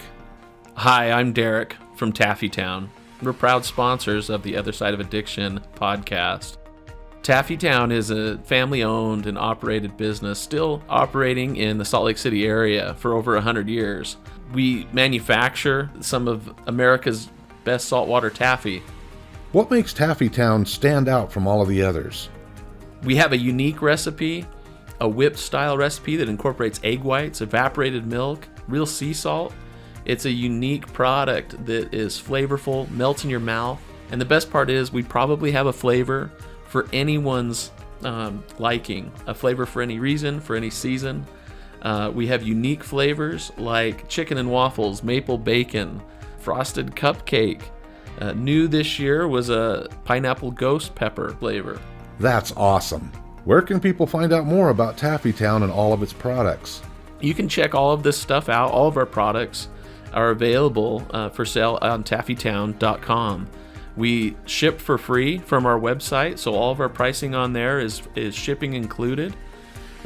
Hi, I'm Derek from Taffytown. We're proud sponsors of the Other Side of Addiction podcast. Taffytown is a family-owned and operated business still operating in the Salt Lake City area for over 100 years. We manufacture some of America's best saltwater taffy. What makes Taffy Town stand out from all of the others? We have a unique recipe, a whipped style recipe that incorporates egg whites, evaporated milk, real sea salt. It's a unique product that is flavorful, melts in your mouth. And the best part is we probably have a flavor for anyone's liking, a flavor for any reason, for any season. We have unique flavors like chicken and waffles, maple bacon, frosted cupcake. New this year was a pineapple ghost pepper flavor. That's awesome. Where can people find out more about Taffy Town and all of its products? You can check all of this stuff out. All of our products are available for sale on taffytown.com. We ship for free from our website, so all of our pricing on there is shipping included.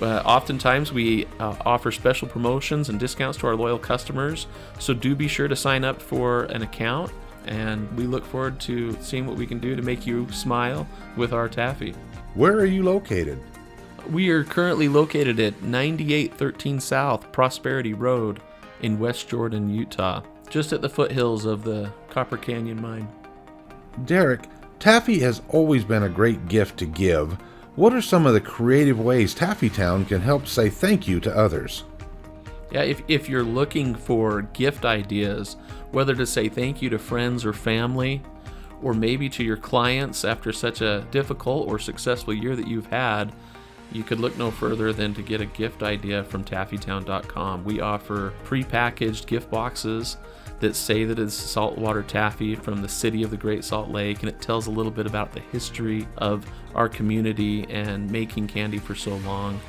Oftentimes we offer special promotions and discounts to our loyal customers, so do be sure to sign up for an account, and we look forward to seeing what we can do to make you smile with our taffy. Where are you located? We are currently located at 9813 South Prosperity Road in West Jordan, Utah, just at the foothills of the Copper Canyon mine. Derek, taffy has always been a great gift to give. What are some of the creative ways Taffy Town can help say thank you to others? Yeah, if you're looking for gift ideas, whether to say thank you to friends or family, or maybe to your clients after such a difficult or successful year that you've had, you could look no further than to get a gift idea from taffytown.com. We offer pre-packaged gift boxes that say that it's saltwater taffy from the city of the Great Salt Lake, and it tells a little bit about the history of our community and making candy for so long.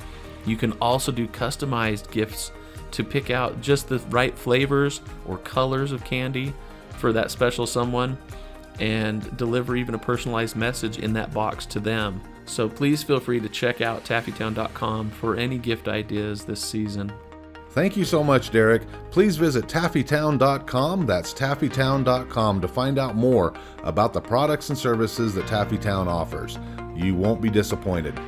You can also do customized gifts to pick out just the right flavors or colors of candy for that special someone, and deliver even a personalized message in that box to them. So please feel free to check out taffytown.com for any gift ideas this season. Thank you so much, Derek. Please visit taffytown.com, that's taffytown.com, to find out more about the products and services that Taffy Town offers. You won't be disappointed.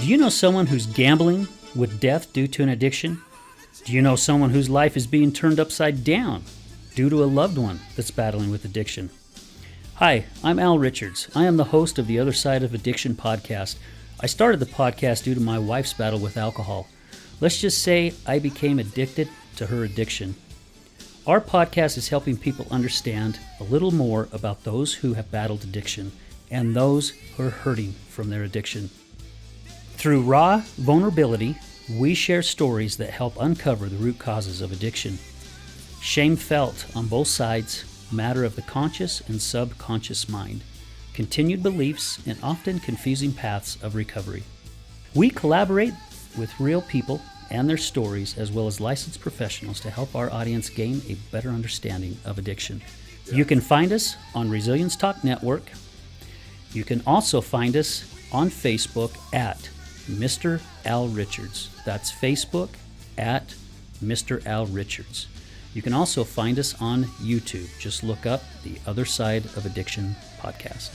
Do you know someone who's gambling with death due to an addiction? Do you know someone whose life is being turned upside down due to a loved one that's battling with addiction? Hi, I'm Al Richards. I am the host of the Other Side of Addiction podcast. I started the podcast due to my wife's battle with alcohol. Let's just say I became addicted to her addiction. Our podcast is helping people understand a little more about those who have battled addiction and those who are hurting from their addiction. Through raw vulnerability, we share stories that help uncover the root causes of addiction. Shame felt on both sides, matter of the conscious and subconscious mind, continued beliefs, and often confusing paths of recovery. We collaborate with real people and their stories, as well as licensed professionals, to help our audience gain a better understanding of addiction. You can find us on Resilience Talk Network. You can also find us on Facebook at Mr. Al Richards. That's Facebook at Mr. Al Richards. You can also find us on YouTube. Just look up the Other Side of Addiction podcast.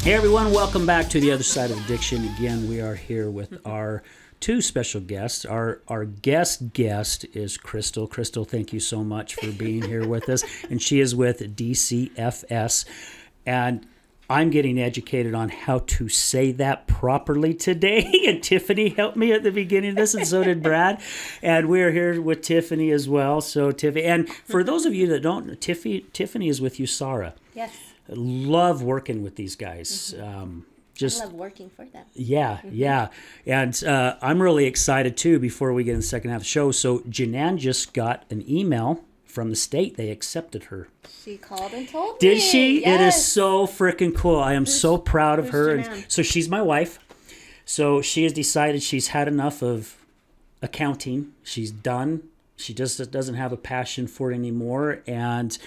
Hey everyone, welcome back to the Other Side of Addiction. Again, we are here with our two special guests. Our guest is Crystal. Crystal, thank you so much for being here with us. And she is with DCFS. And I'm getting educated on how to say that properly today. And Tiffany helped me at the beginning of this, and so did Brad. And we're here with Tiffany as well. So Tiffany, and for those of you that don't know, Tiffany is with USARA. Yes. Love working with these guys. I love working for them. Yeah, yeah. And I'm really excited, too, before we get in the second half of the show. So Janan just got an email from the state. They accepted her. She called and told me. Did she? Yes. It is so freaking cool. I am so proud of her. Janan? And so she's my wife. So she has decided she's had enough of accounting. She's done. She just doesn't have a passion for it anymore. And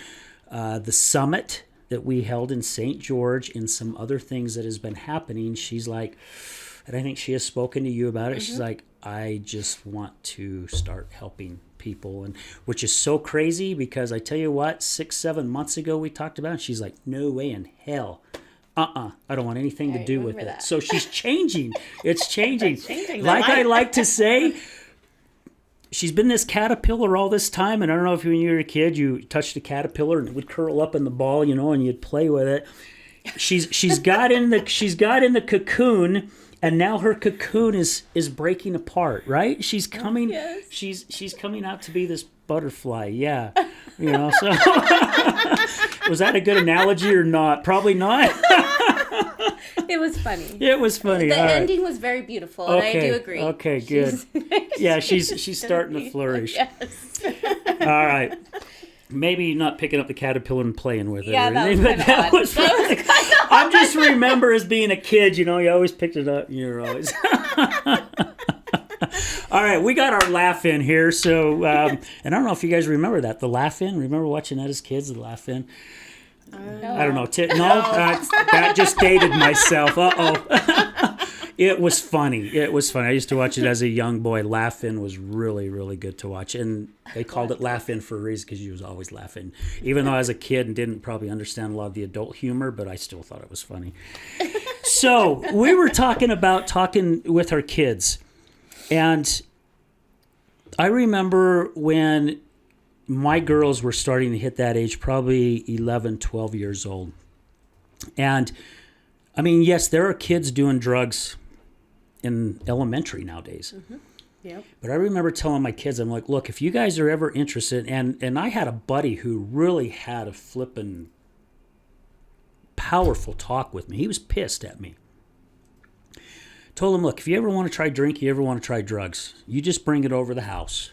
the summit that we held in St. George and some other things that has been happening, she's like, and I think she has spoken to you about it. She's like, I just want to start helping people, and which is so crazy because I tell you what, 6-7 months ago we talked about it. She's like, no way in hell. I don't want anything to do with it. that. So she's changing. It's changing. Changing Like their I life. like to say, she's been this caterpillar all this time, and I don't know if when you were a kid you touched a caterpillar and it would curl up in the ball, and you'd play with it. She's got in the cocoon, and now her cocoon is breaking apart, right? She's coming she's coming out to be this butterfly. Yeah. So was that a good analogy or not? Probably not. It was funny. It was funny. The All right. ending was very beautiful, and I do agree. Okay, good. Yeah, she's starting to flourish. Yes. All right. Maybe not picking up the caterpillar and playing with it. Yeah, or that was anything, kind of but odd. was funny. I just remember as being a kid, you always picked it up. You're always. All right, we got our laugh in here. So, and I don't know if you guys remember that. The laugh in. Remember watching that as kids? The laugh in. I don't know. That just dated myself. It was funny. It was funny. I used to watch it as a young boy. Laugh In was really, really good to watch. And they called it Laugh In for a reason because you was always laughing. Even though I was a kid and didn't probably understand a lot of the adult humor, but I still thought it was funny. So we were talking with our kids. And I remember when my girls were starting to hit that age, probably 11, 12 years old. And I mean, yes, there are kids doing drugs in elementary nowadays. Yep. But I remember telling my kids, I'm like, look, if you guys are ever interested, and I had a buddy who really had a flippin' powerful talk with me. He was pissed at me. Told him, look, if you ever want to try drink, you ever want to try drugs, you just bring it over the house.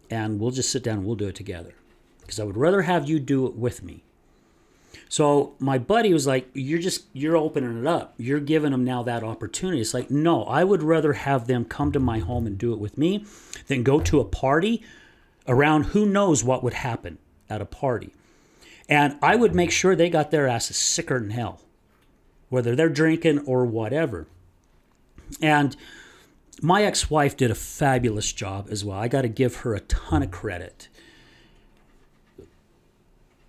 And we'll just sit down and we'll do it together. Because I would rather have you do it with me. So my buddy was like, you're opening it up. You're giving them now that opportunity. It's like, no, I would rather have them come to my home and do it with me than go to a party around who knows what would happen at a party. And I would make sure they got their asses sicker than hell, whether they're drinking or whatever. And my ex-wife did a fabulous job as well. I got to give her a ton of credit.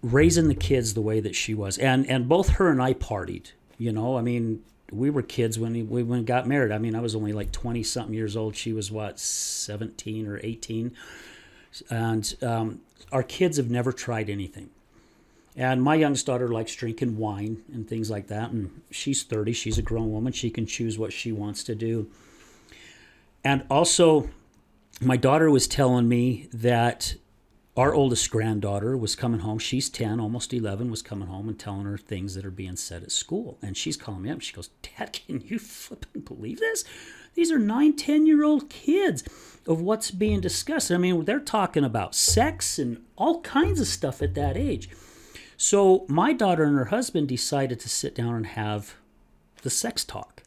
Raising the kids the way that she was. And both her and I partied. I mean, we were kids when we got married. I mean, I was only like 20-something years old. She was, 17 or 18? And our kids have never tried anything. And my youngest daughter likes drinking wine and things like that. And she's 30. She's a grown woman. She can choose what she wants to do. And also, my daughter was telling me that our oldest granddaughter was coming home. She's 10, almost 11, was coming home and telling her things that are being said at school. And she's calling me up. She goes, Dad, can you flipping believe this? These are 9, 10-year-old kids of what's being discussed. I mean, they're talking about sex and all kinds of stuff at that age. So my daughter and her husband decided to sit down and have the sex talk.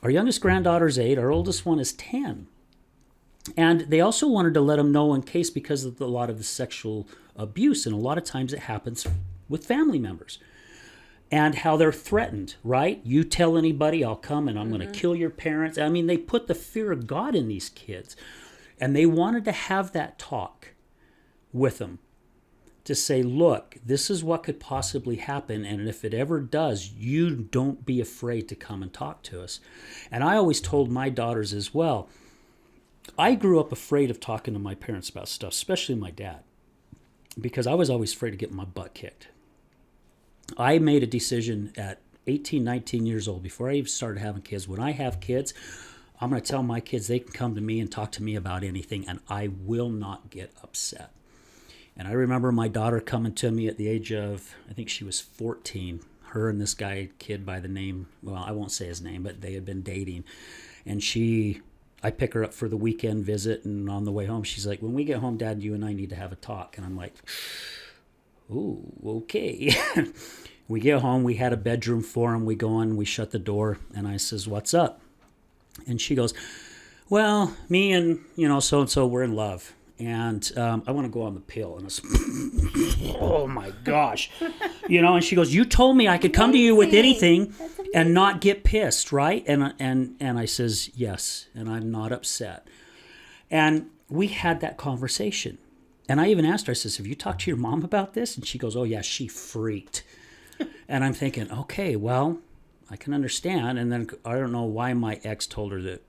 Our youngest granddaughter's 8. Our oldest one is 10. And they also wanted to let them know in case because of a lot of the sexual abuse, and a lot of times it happens with family members, and how they're threatened, right? You tell anybody, I'll come and I'm going to kill your parents. I mean, they put the fear of God in these kids. And they wanted to have that talk with them to say, look, this is what could possibly happen. And if it ever does, you don't be afraid to come and talk to us. And I always told my daughters as well, I grew up afraid of talking to my parents about stuff, especially my dad, because I was always afraid of getting my butt kicked. I made a decision at 18, 19 years old, before I even started having kids, when I have kids, I'm going to tell my kids they can come to me and talk to me about anything, and I will not get upset. And I remember my daughter coming to me at the age of, I think she was 14, her and this kid by the name, well, I won't say his name, but they had been dating. And I pick her up for the weekend visit, and on the way home, she's like, when we get home, Dad, you and I need to have a talk. And I'm like, ooh, okay. We get home, we had a bedroom for him, we go in, we shut the door, and I says, what's up? And she goes, Well, me and, so and so, we're in love. And I want to go on the pill. And it's, oh my gosh. And she goes, you told me I could come to you with anything and not get pissed, right? And I says, yes. And I'm not upset. And we had that conversation. And I even asked her, I says, have you talked to your mom about this? And she goes, oh yeah, she freaked. And I'm thinking, okay, well, I can understand. And then I don't know why my ex told her that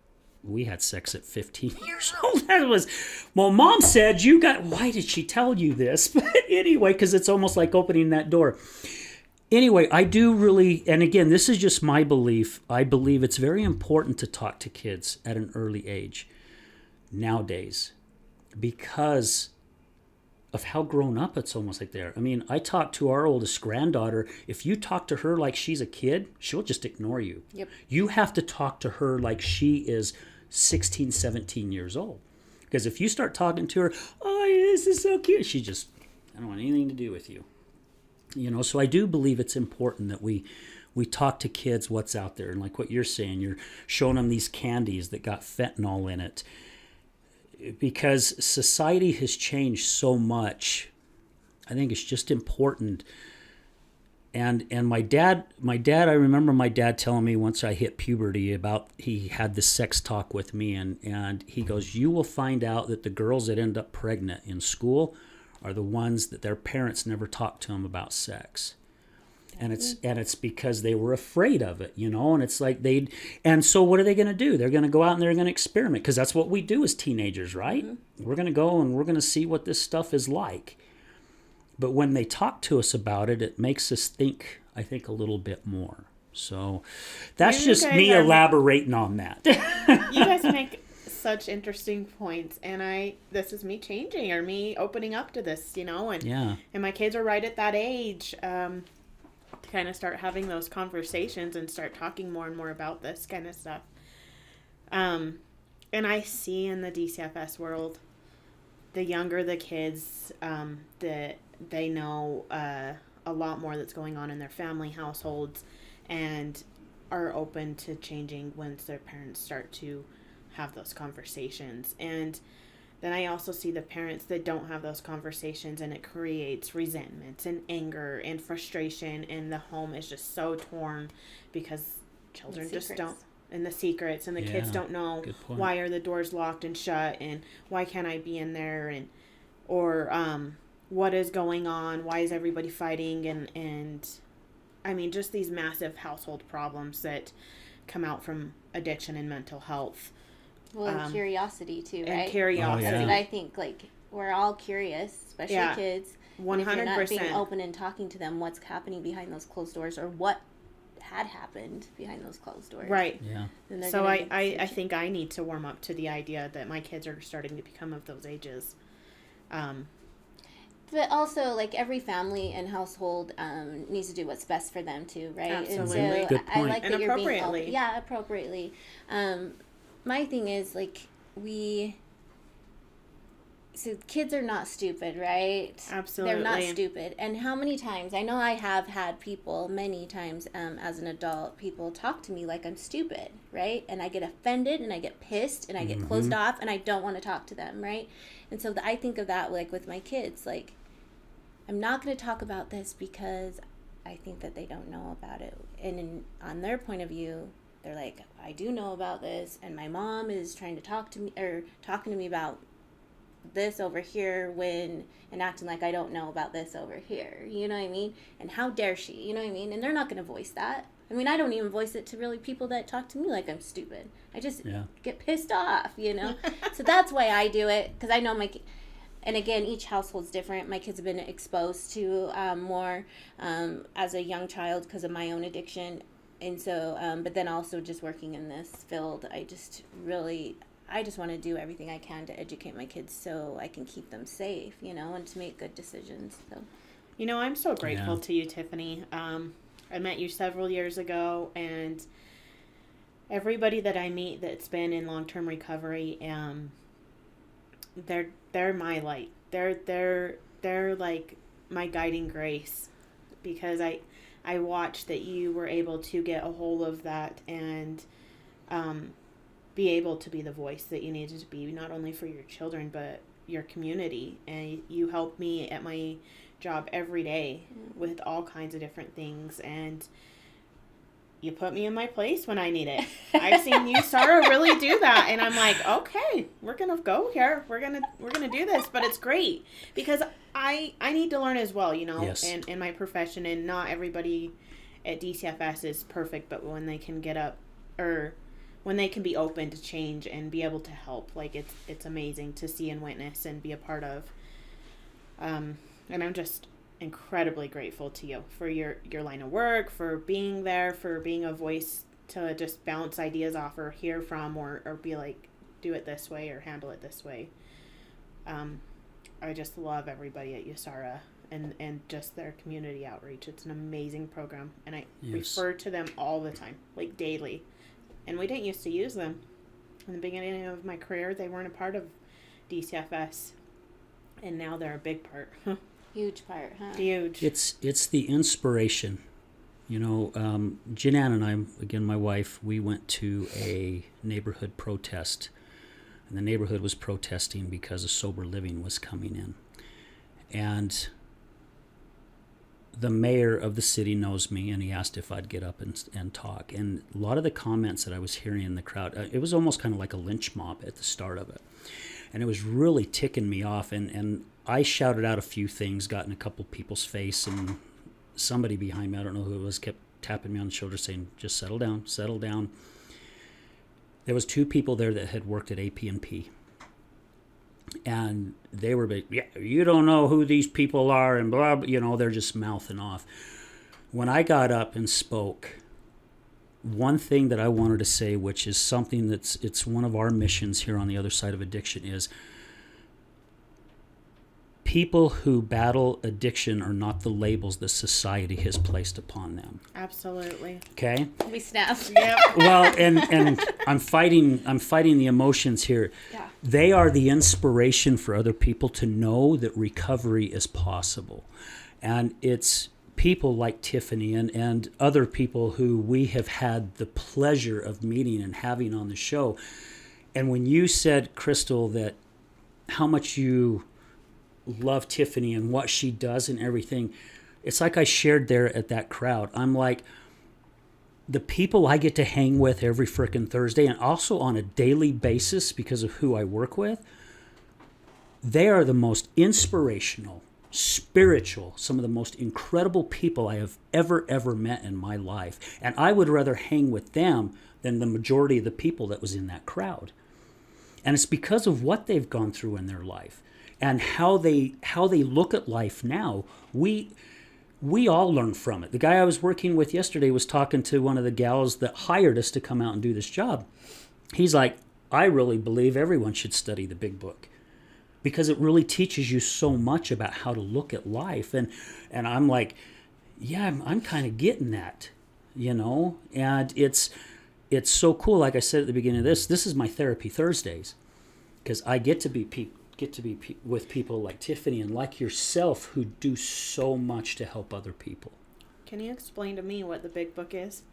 we had sex at 15 years old. That was, well, Mom said why did she tell you this? But anyway, because it's almost like opening that door. Anyway, I do really, and again, this is just my belief. I believe it's very important to talk to kids at an early age nowadays because of how grown up it's almost like they are. I mean, I talk to our oldest granddaughter. If you talk to her like she's a kid, she'll just ignore you. Yep. You have to talk to her like she is 16, 17 years old. Because if you start talking to her, oh, this is so cute, she just, I don't want anything to do with you. So I do believe it's important that we talk to kids what's out there. And like what you're saying, you're showing them these candies that got fentanyl in it. Because society has changed so much, I think it's just important. And my dad, I remember my dad telling me once I hit puberty about he had this sex talk with me, and he goes, you will find out that the girls that end up pregnant in school are the ones that their parents never talked to them about sex. And it's because they were afraid of it, and it's like and so what are they going to do? They're going to go out and they're going to experiment, because that's what we do as teenagers, right? Mm-hmm. We're going to go and we're going to see what this stuff is like. But when they talk to us about it, it makes us think, I think, a little bit more. So that's just me elaborating on that. You guys make such interesting points, and this is me changing or me opening up to this, and my kids are right at that age. Kind of start having those conversations and start talking more and more about this kind of stuff. And I see in the DCFS world, the younger the kids, that they know a lot more that's going on in their family households and are open to changing once their parents start to have those conversations. And then I also see the parents that don't have those conversations, and it creates resentment and anger and frustration, and the home is just so torn because children just don't, and the secrets, and the kids don't know why are the doors locked and shut, and why can't I be in there, or what is going on, why is everybody fighting, and I mean, just these massive household problems that come out from addiction and mental health. Well, and curiosity too, right? And curiosity. That's what I think. Like, we're all curious, especially kids. 100%. If you're not being open and talking to them, what's happening behind those closed doors, or what had happened behind those closed doors. Right. Yeah. So I think I need to warm up to the idea that my kids are starting to become of those ages. But also, like, every family and household needs to do what's best for them too, right? Absolutely. And so Good point. I like And that you're being appropriately. appropriately. My thing is, like, so kids are not stupid, right? Absolutely. They're not stupid. And how many times, I know I have had people, many times as an adult, people talk to me like I'm stupid, right? And I get offended and I get pissed and I get closed off and I don't want to talk to them, right? And so I think of that, like, with my kids, like, I'm not going to talk about this because I think that they don't know about it. And on their point of view, they're like, I do know about this, and my mom is trying to talk to me, or talking to me about this over here and acting like I don't know about this over here. You know what I mean? And how dare she? You know what I mean? And they're not going to voice that. I mean, I don't even voice it to really people that talk to me like I'm stupid. I just get pissed off, So that's why I do it, because I know and again, each household's different. My kids have been exposed to more as a young child because of my own addiction. And so, but then also just working in this field, I just want to do everything I can to educate my kids so I can keep them safe, and to make good decisions. So, I'm so grateful to you, Tiffany. I met you several years ago, and everybody that I meet that's been in long-term recovery, they're my light. They're like my guiding grace, because I watched that you were able to get a hold of that and be able to be the voice that you needed to be, not only for your children, but your community. And you help me at my job every day with all kinds of different things. And you put me in my place when I need it. I've seen you, Sarah, really do that. And I'm like, okay, we're going to go here. We're going to do this. But it's great because I need to learn as well, you know, Yes. in my profession. And not everybody at DCFS is perfect, but when they can get up, or when they can be open to change and be able to help, like it's amazing to see and witness and be a part of. And I'm just incredibly grateful to you for your line of work, for being there, for being a voice to just bounce ideas off or hear from, or be like, do it this way or handle it this way. I just love everybody at USARA and just their community outreach. It's an amazing program, and I refer to them all the time, like daily. And we didn't used to use them. In the beginning of my career, they weren't a part of DCFS. And now they're a big part. Huge part, huh? Huge. It's the inspiration. You know, Janan and I, again, my wife, we went to a neighborhood protest. And the neighborhood was protesting because a sober living was coming in. And the mayor of the city knows me, and he asked if I'd get up and talk. And a lot of the comments that I was hearing in the crowd, it was almost kind of like a lynch mob at the start of it. And it was really ticking me off. And I shouted out a few things, got in a couple people's face, and somebody behind me, I don't know who it was, kept tapping me on the shoulder saying, just settle down, settle down. There was 2 people there that had worked at AP&P. And they were big, yeah, you don't know who these people are, and blah, blah, you know, they're just mouthing off. When I got up and spoke, one thing that I wanted to say, which is something it's one of our missions here on the other side of addiction, is people who battle addiction are not the labels that society has placed upon them. Absolutely. Okay? We snapped. Yep. Well, and I'm fighting the emotions here. Yeah. They are the inspiration for other people to know that recovery is possible. And it's people like Tiffany and other people who we have had the pleasure of meeting and having on the show. And when you said, Crystal, that how much you love Tiffany and what she does and everything, it's like I shared there at that crowd. I'm like, the people I get to hang with every frickin' Thursday, and also on a daily basis because of who I work with, they are the most inspirational, spiritual, some of the most incredible people I have ever met in my life. And I would rather hang with them than the majority of the people that was in that crowd. And it's because of what they've gone through in their life and how they look at life now. We all learn from it. The guy I was working with yesterday was talking to one of the gals that hired us to come out and do this job. He's like, I really believe everyone should study the big book because it really teaches you so much about how to look at life. And I'm like, yeah, I'm kind of getting that, you know? And it's so cool. Like I said at the beginning of this is my therapy Thursdays because I get to be with people like Tiffany and like yourself who do so much to help other people. Can you explain to me what the big book is?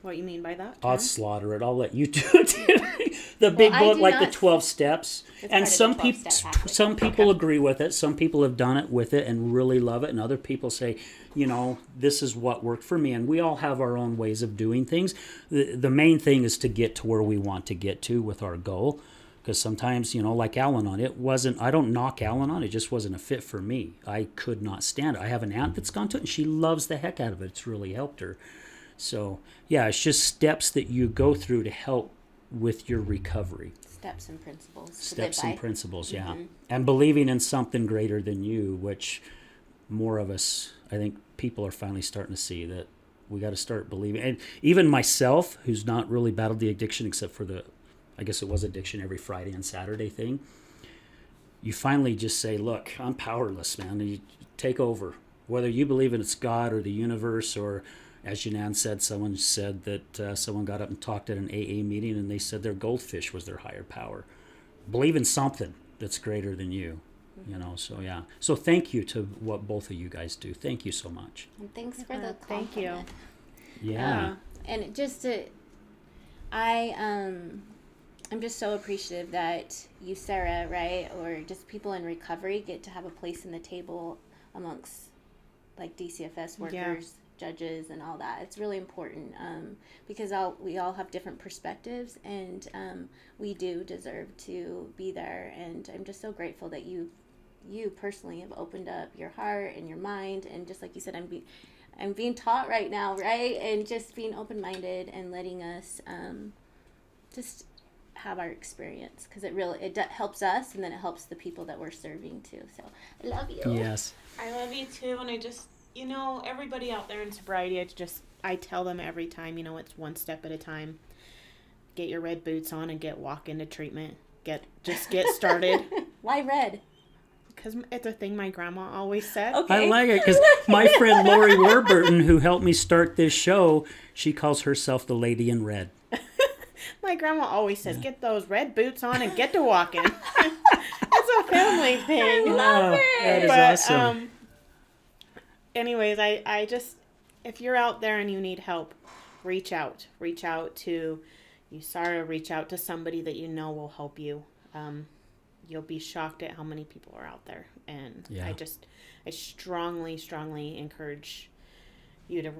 What you mean by that? I'll Tom? slaughter it. I'll let you do it, Tiffany. The big book, like the 12 steps. It's And part of some the people 12-step pathway. some people agree with it. Some people have done it with it and really love it. And other people say, you know, this is what worked for me. And we all have our own ways of doing things. The main thing is to get to where we want to get to with our goal. Because sometimes, you know, like Al-Anon, I don't knock Al-Anon, it just wasn't a fit for me. I could not stand it. I have an aunt that's gone to it, and she loves the heck out of it. It's really helped her. So, yeah, it's just steps that you go through to help with your recovery. Steps and principles. to Steps live and by. principles, yeah. Mm-hmm. And believing in something greater than you, which more of us, I think people are finally starting to see that we got to start believing. And even myself, who's not really battled the addiction except for I guess it was addiction every Friday and Saturday thing. You finally just say, look, I'm powerless, man. And you take over. Whether you believe in it's God or the universe, or as Janan said, someone said that someone got up and talked at an AA meeting and they said their goldfish was their higher power. Believe in something that's greater than you. You know, so yeah. So thank you to what both of you guys do. Thank you so much. And thanks for the Thank you. compliment. Yeah. And just to I'm just so appreciative that you, Sarah, right, or just people in recovery get to have a place in the table amongst like DCFS workers, judges, and all that. It's really important because we all have different perspectives, and we do deserve to be there. And I'm just so grateful that you personally have opened up your heart and your mind, and just like you said, I'm being taught right now, right, and just being open-minded and letting us just have our experience, because it helps us, and then it helps the people that we're serving too. So I love you. Yes. I love you too, and I just, everybody out there in sobriety, I tell them every time, it's one step at a time. Get your red boots on and walk into treatment. Just get started. Why red? Because it's a thing my grandma always said. Okay. I like it because my friend Lori Warburton, who helped me start this show, she calls herself the Lady in Red. My grandma always says, get those red boots on and get to walking. It's a family thing. I love it. That is awesome. Anyways, I just, if you're out there and you need help, reach out. Reach out to USARA. Reach out to somebody that you know will help you. You'll be shocked at how many people are out there. And I strongly, strongly encourage you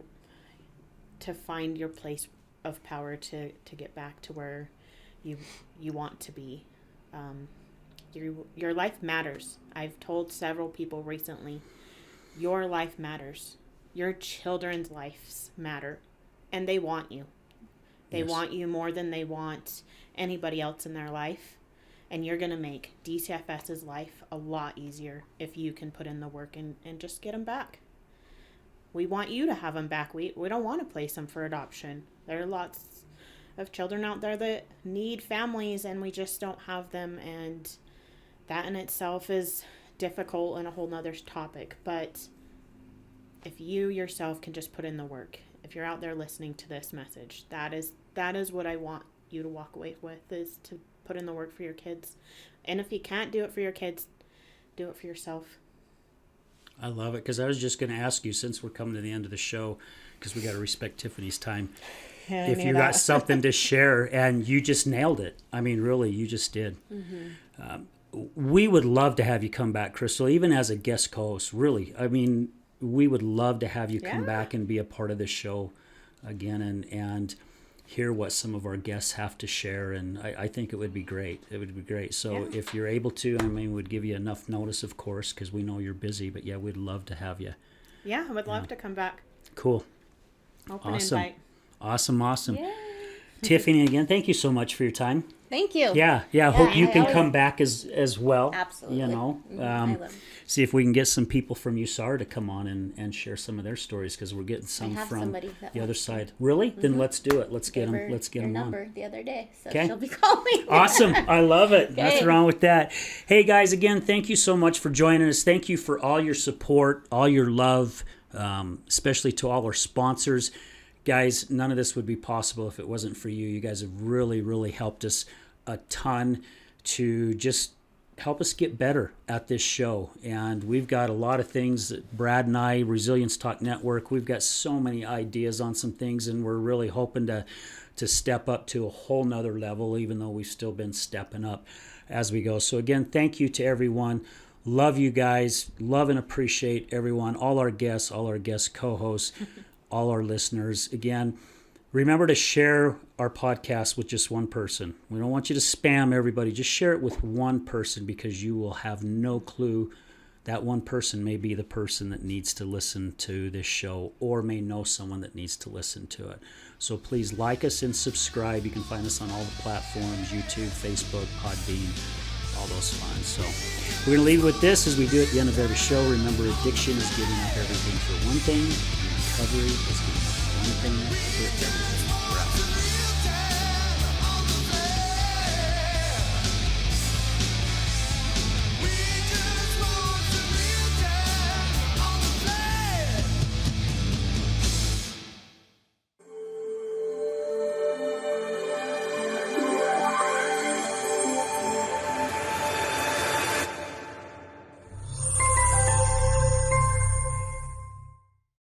to find your place of power to get back to where you want to be. Your life matters. I've told several people recently, your life matters. Your children's lives matter, and they want you. They want you more than they want anybody else in their life, and you're going to make DCFS's life a lot easier if you can put in the work and just get them back. We want you to have them back. We don't want to place them for adoption. There are lots of children out there that need families, and we just don't have them, and that in itself is difficult and a whole nother topic. But if you yourself can just put in the work, if you're out there listening to this message, that is what I want you to walk away with, is to put in the work for your kids. And if you can't do it for your kids, do it for yourself. I love it, because I was just going to ask you, since we're coming to the end of the show, because we got to respect Tiffany's time, if you got something to share, and you just nailed it. I mean, really, you just did. Mm-hmm. We would love to have you come back, Crystal, even as a guest co-host, really. I mean, we would love to have you come back and be a part of this show again and hear what some of our guests have to share, and I think it would be great. It would be great. So if you're able to, I mean, we'd give you enough notice, of course, because we know you're busy, but we'd love to have you. Yeah, I would love to come back. Cool. Open invite. Awesome. Yay. Tiffany, again, thank you so much for your time. Thank you. Yeah. Hope you can come back as well. Absolutely. I love see if we can get some people from USAR to come on and share some of their stories, because we're getting some from the other side. Really? Mm-hmm. Then let's do it. Let's get them. Let's get them on. Number the other day, so she'll be calling. Awesome. I love it. Okay. Nothing wrong with that. Hey guys, again, thank you so much for joining us. Thank you for all your support, all your love, especially to all our sponsors. Guys, none of this would be possible if it wasn't for you. You guys have really, really helped us a ton to just help us get better at this show. And we've got a lot of things that Brad and I, Resilience Talk Network, we've got so many ideas on some things, and we're really hoping to step up to a whole nother level, even though we've still been stepping up as we go. So again, thank you to everyone. Love you guys. Love and appreciate everyone, all our guests co-hosts, all our listeners. Again, remember to share our podcast with just one person. We don't want you to spam everybody. Just share it with one person, because you will have no clue. That one person may be the person that needs to listen to this show, or may know someone that needs to listen to it. So please like us and subscribe. You can find us on all the platforms, YouTube, Facebook, Podbean, all those fun. So we're going to leave you with this, as we do at the end of every show. Remember, addiction is giving up everything for one thing, and recovery is giving up one thing for everything.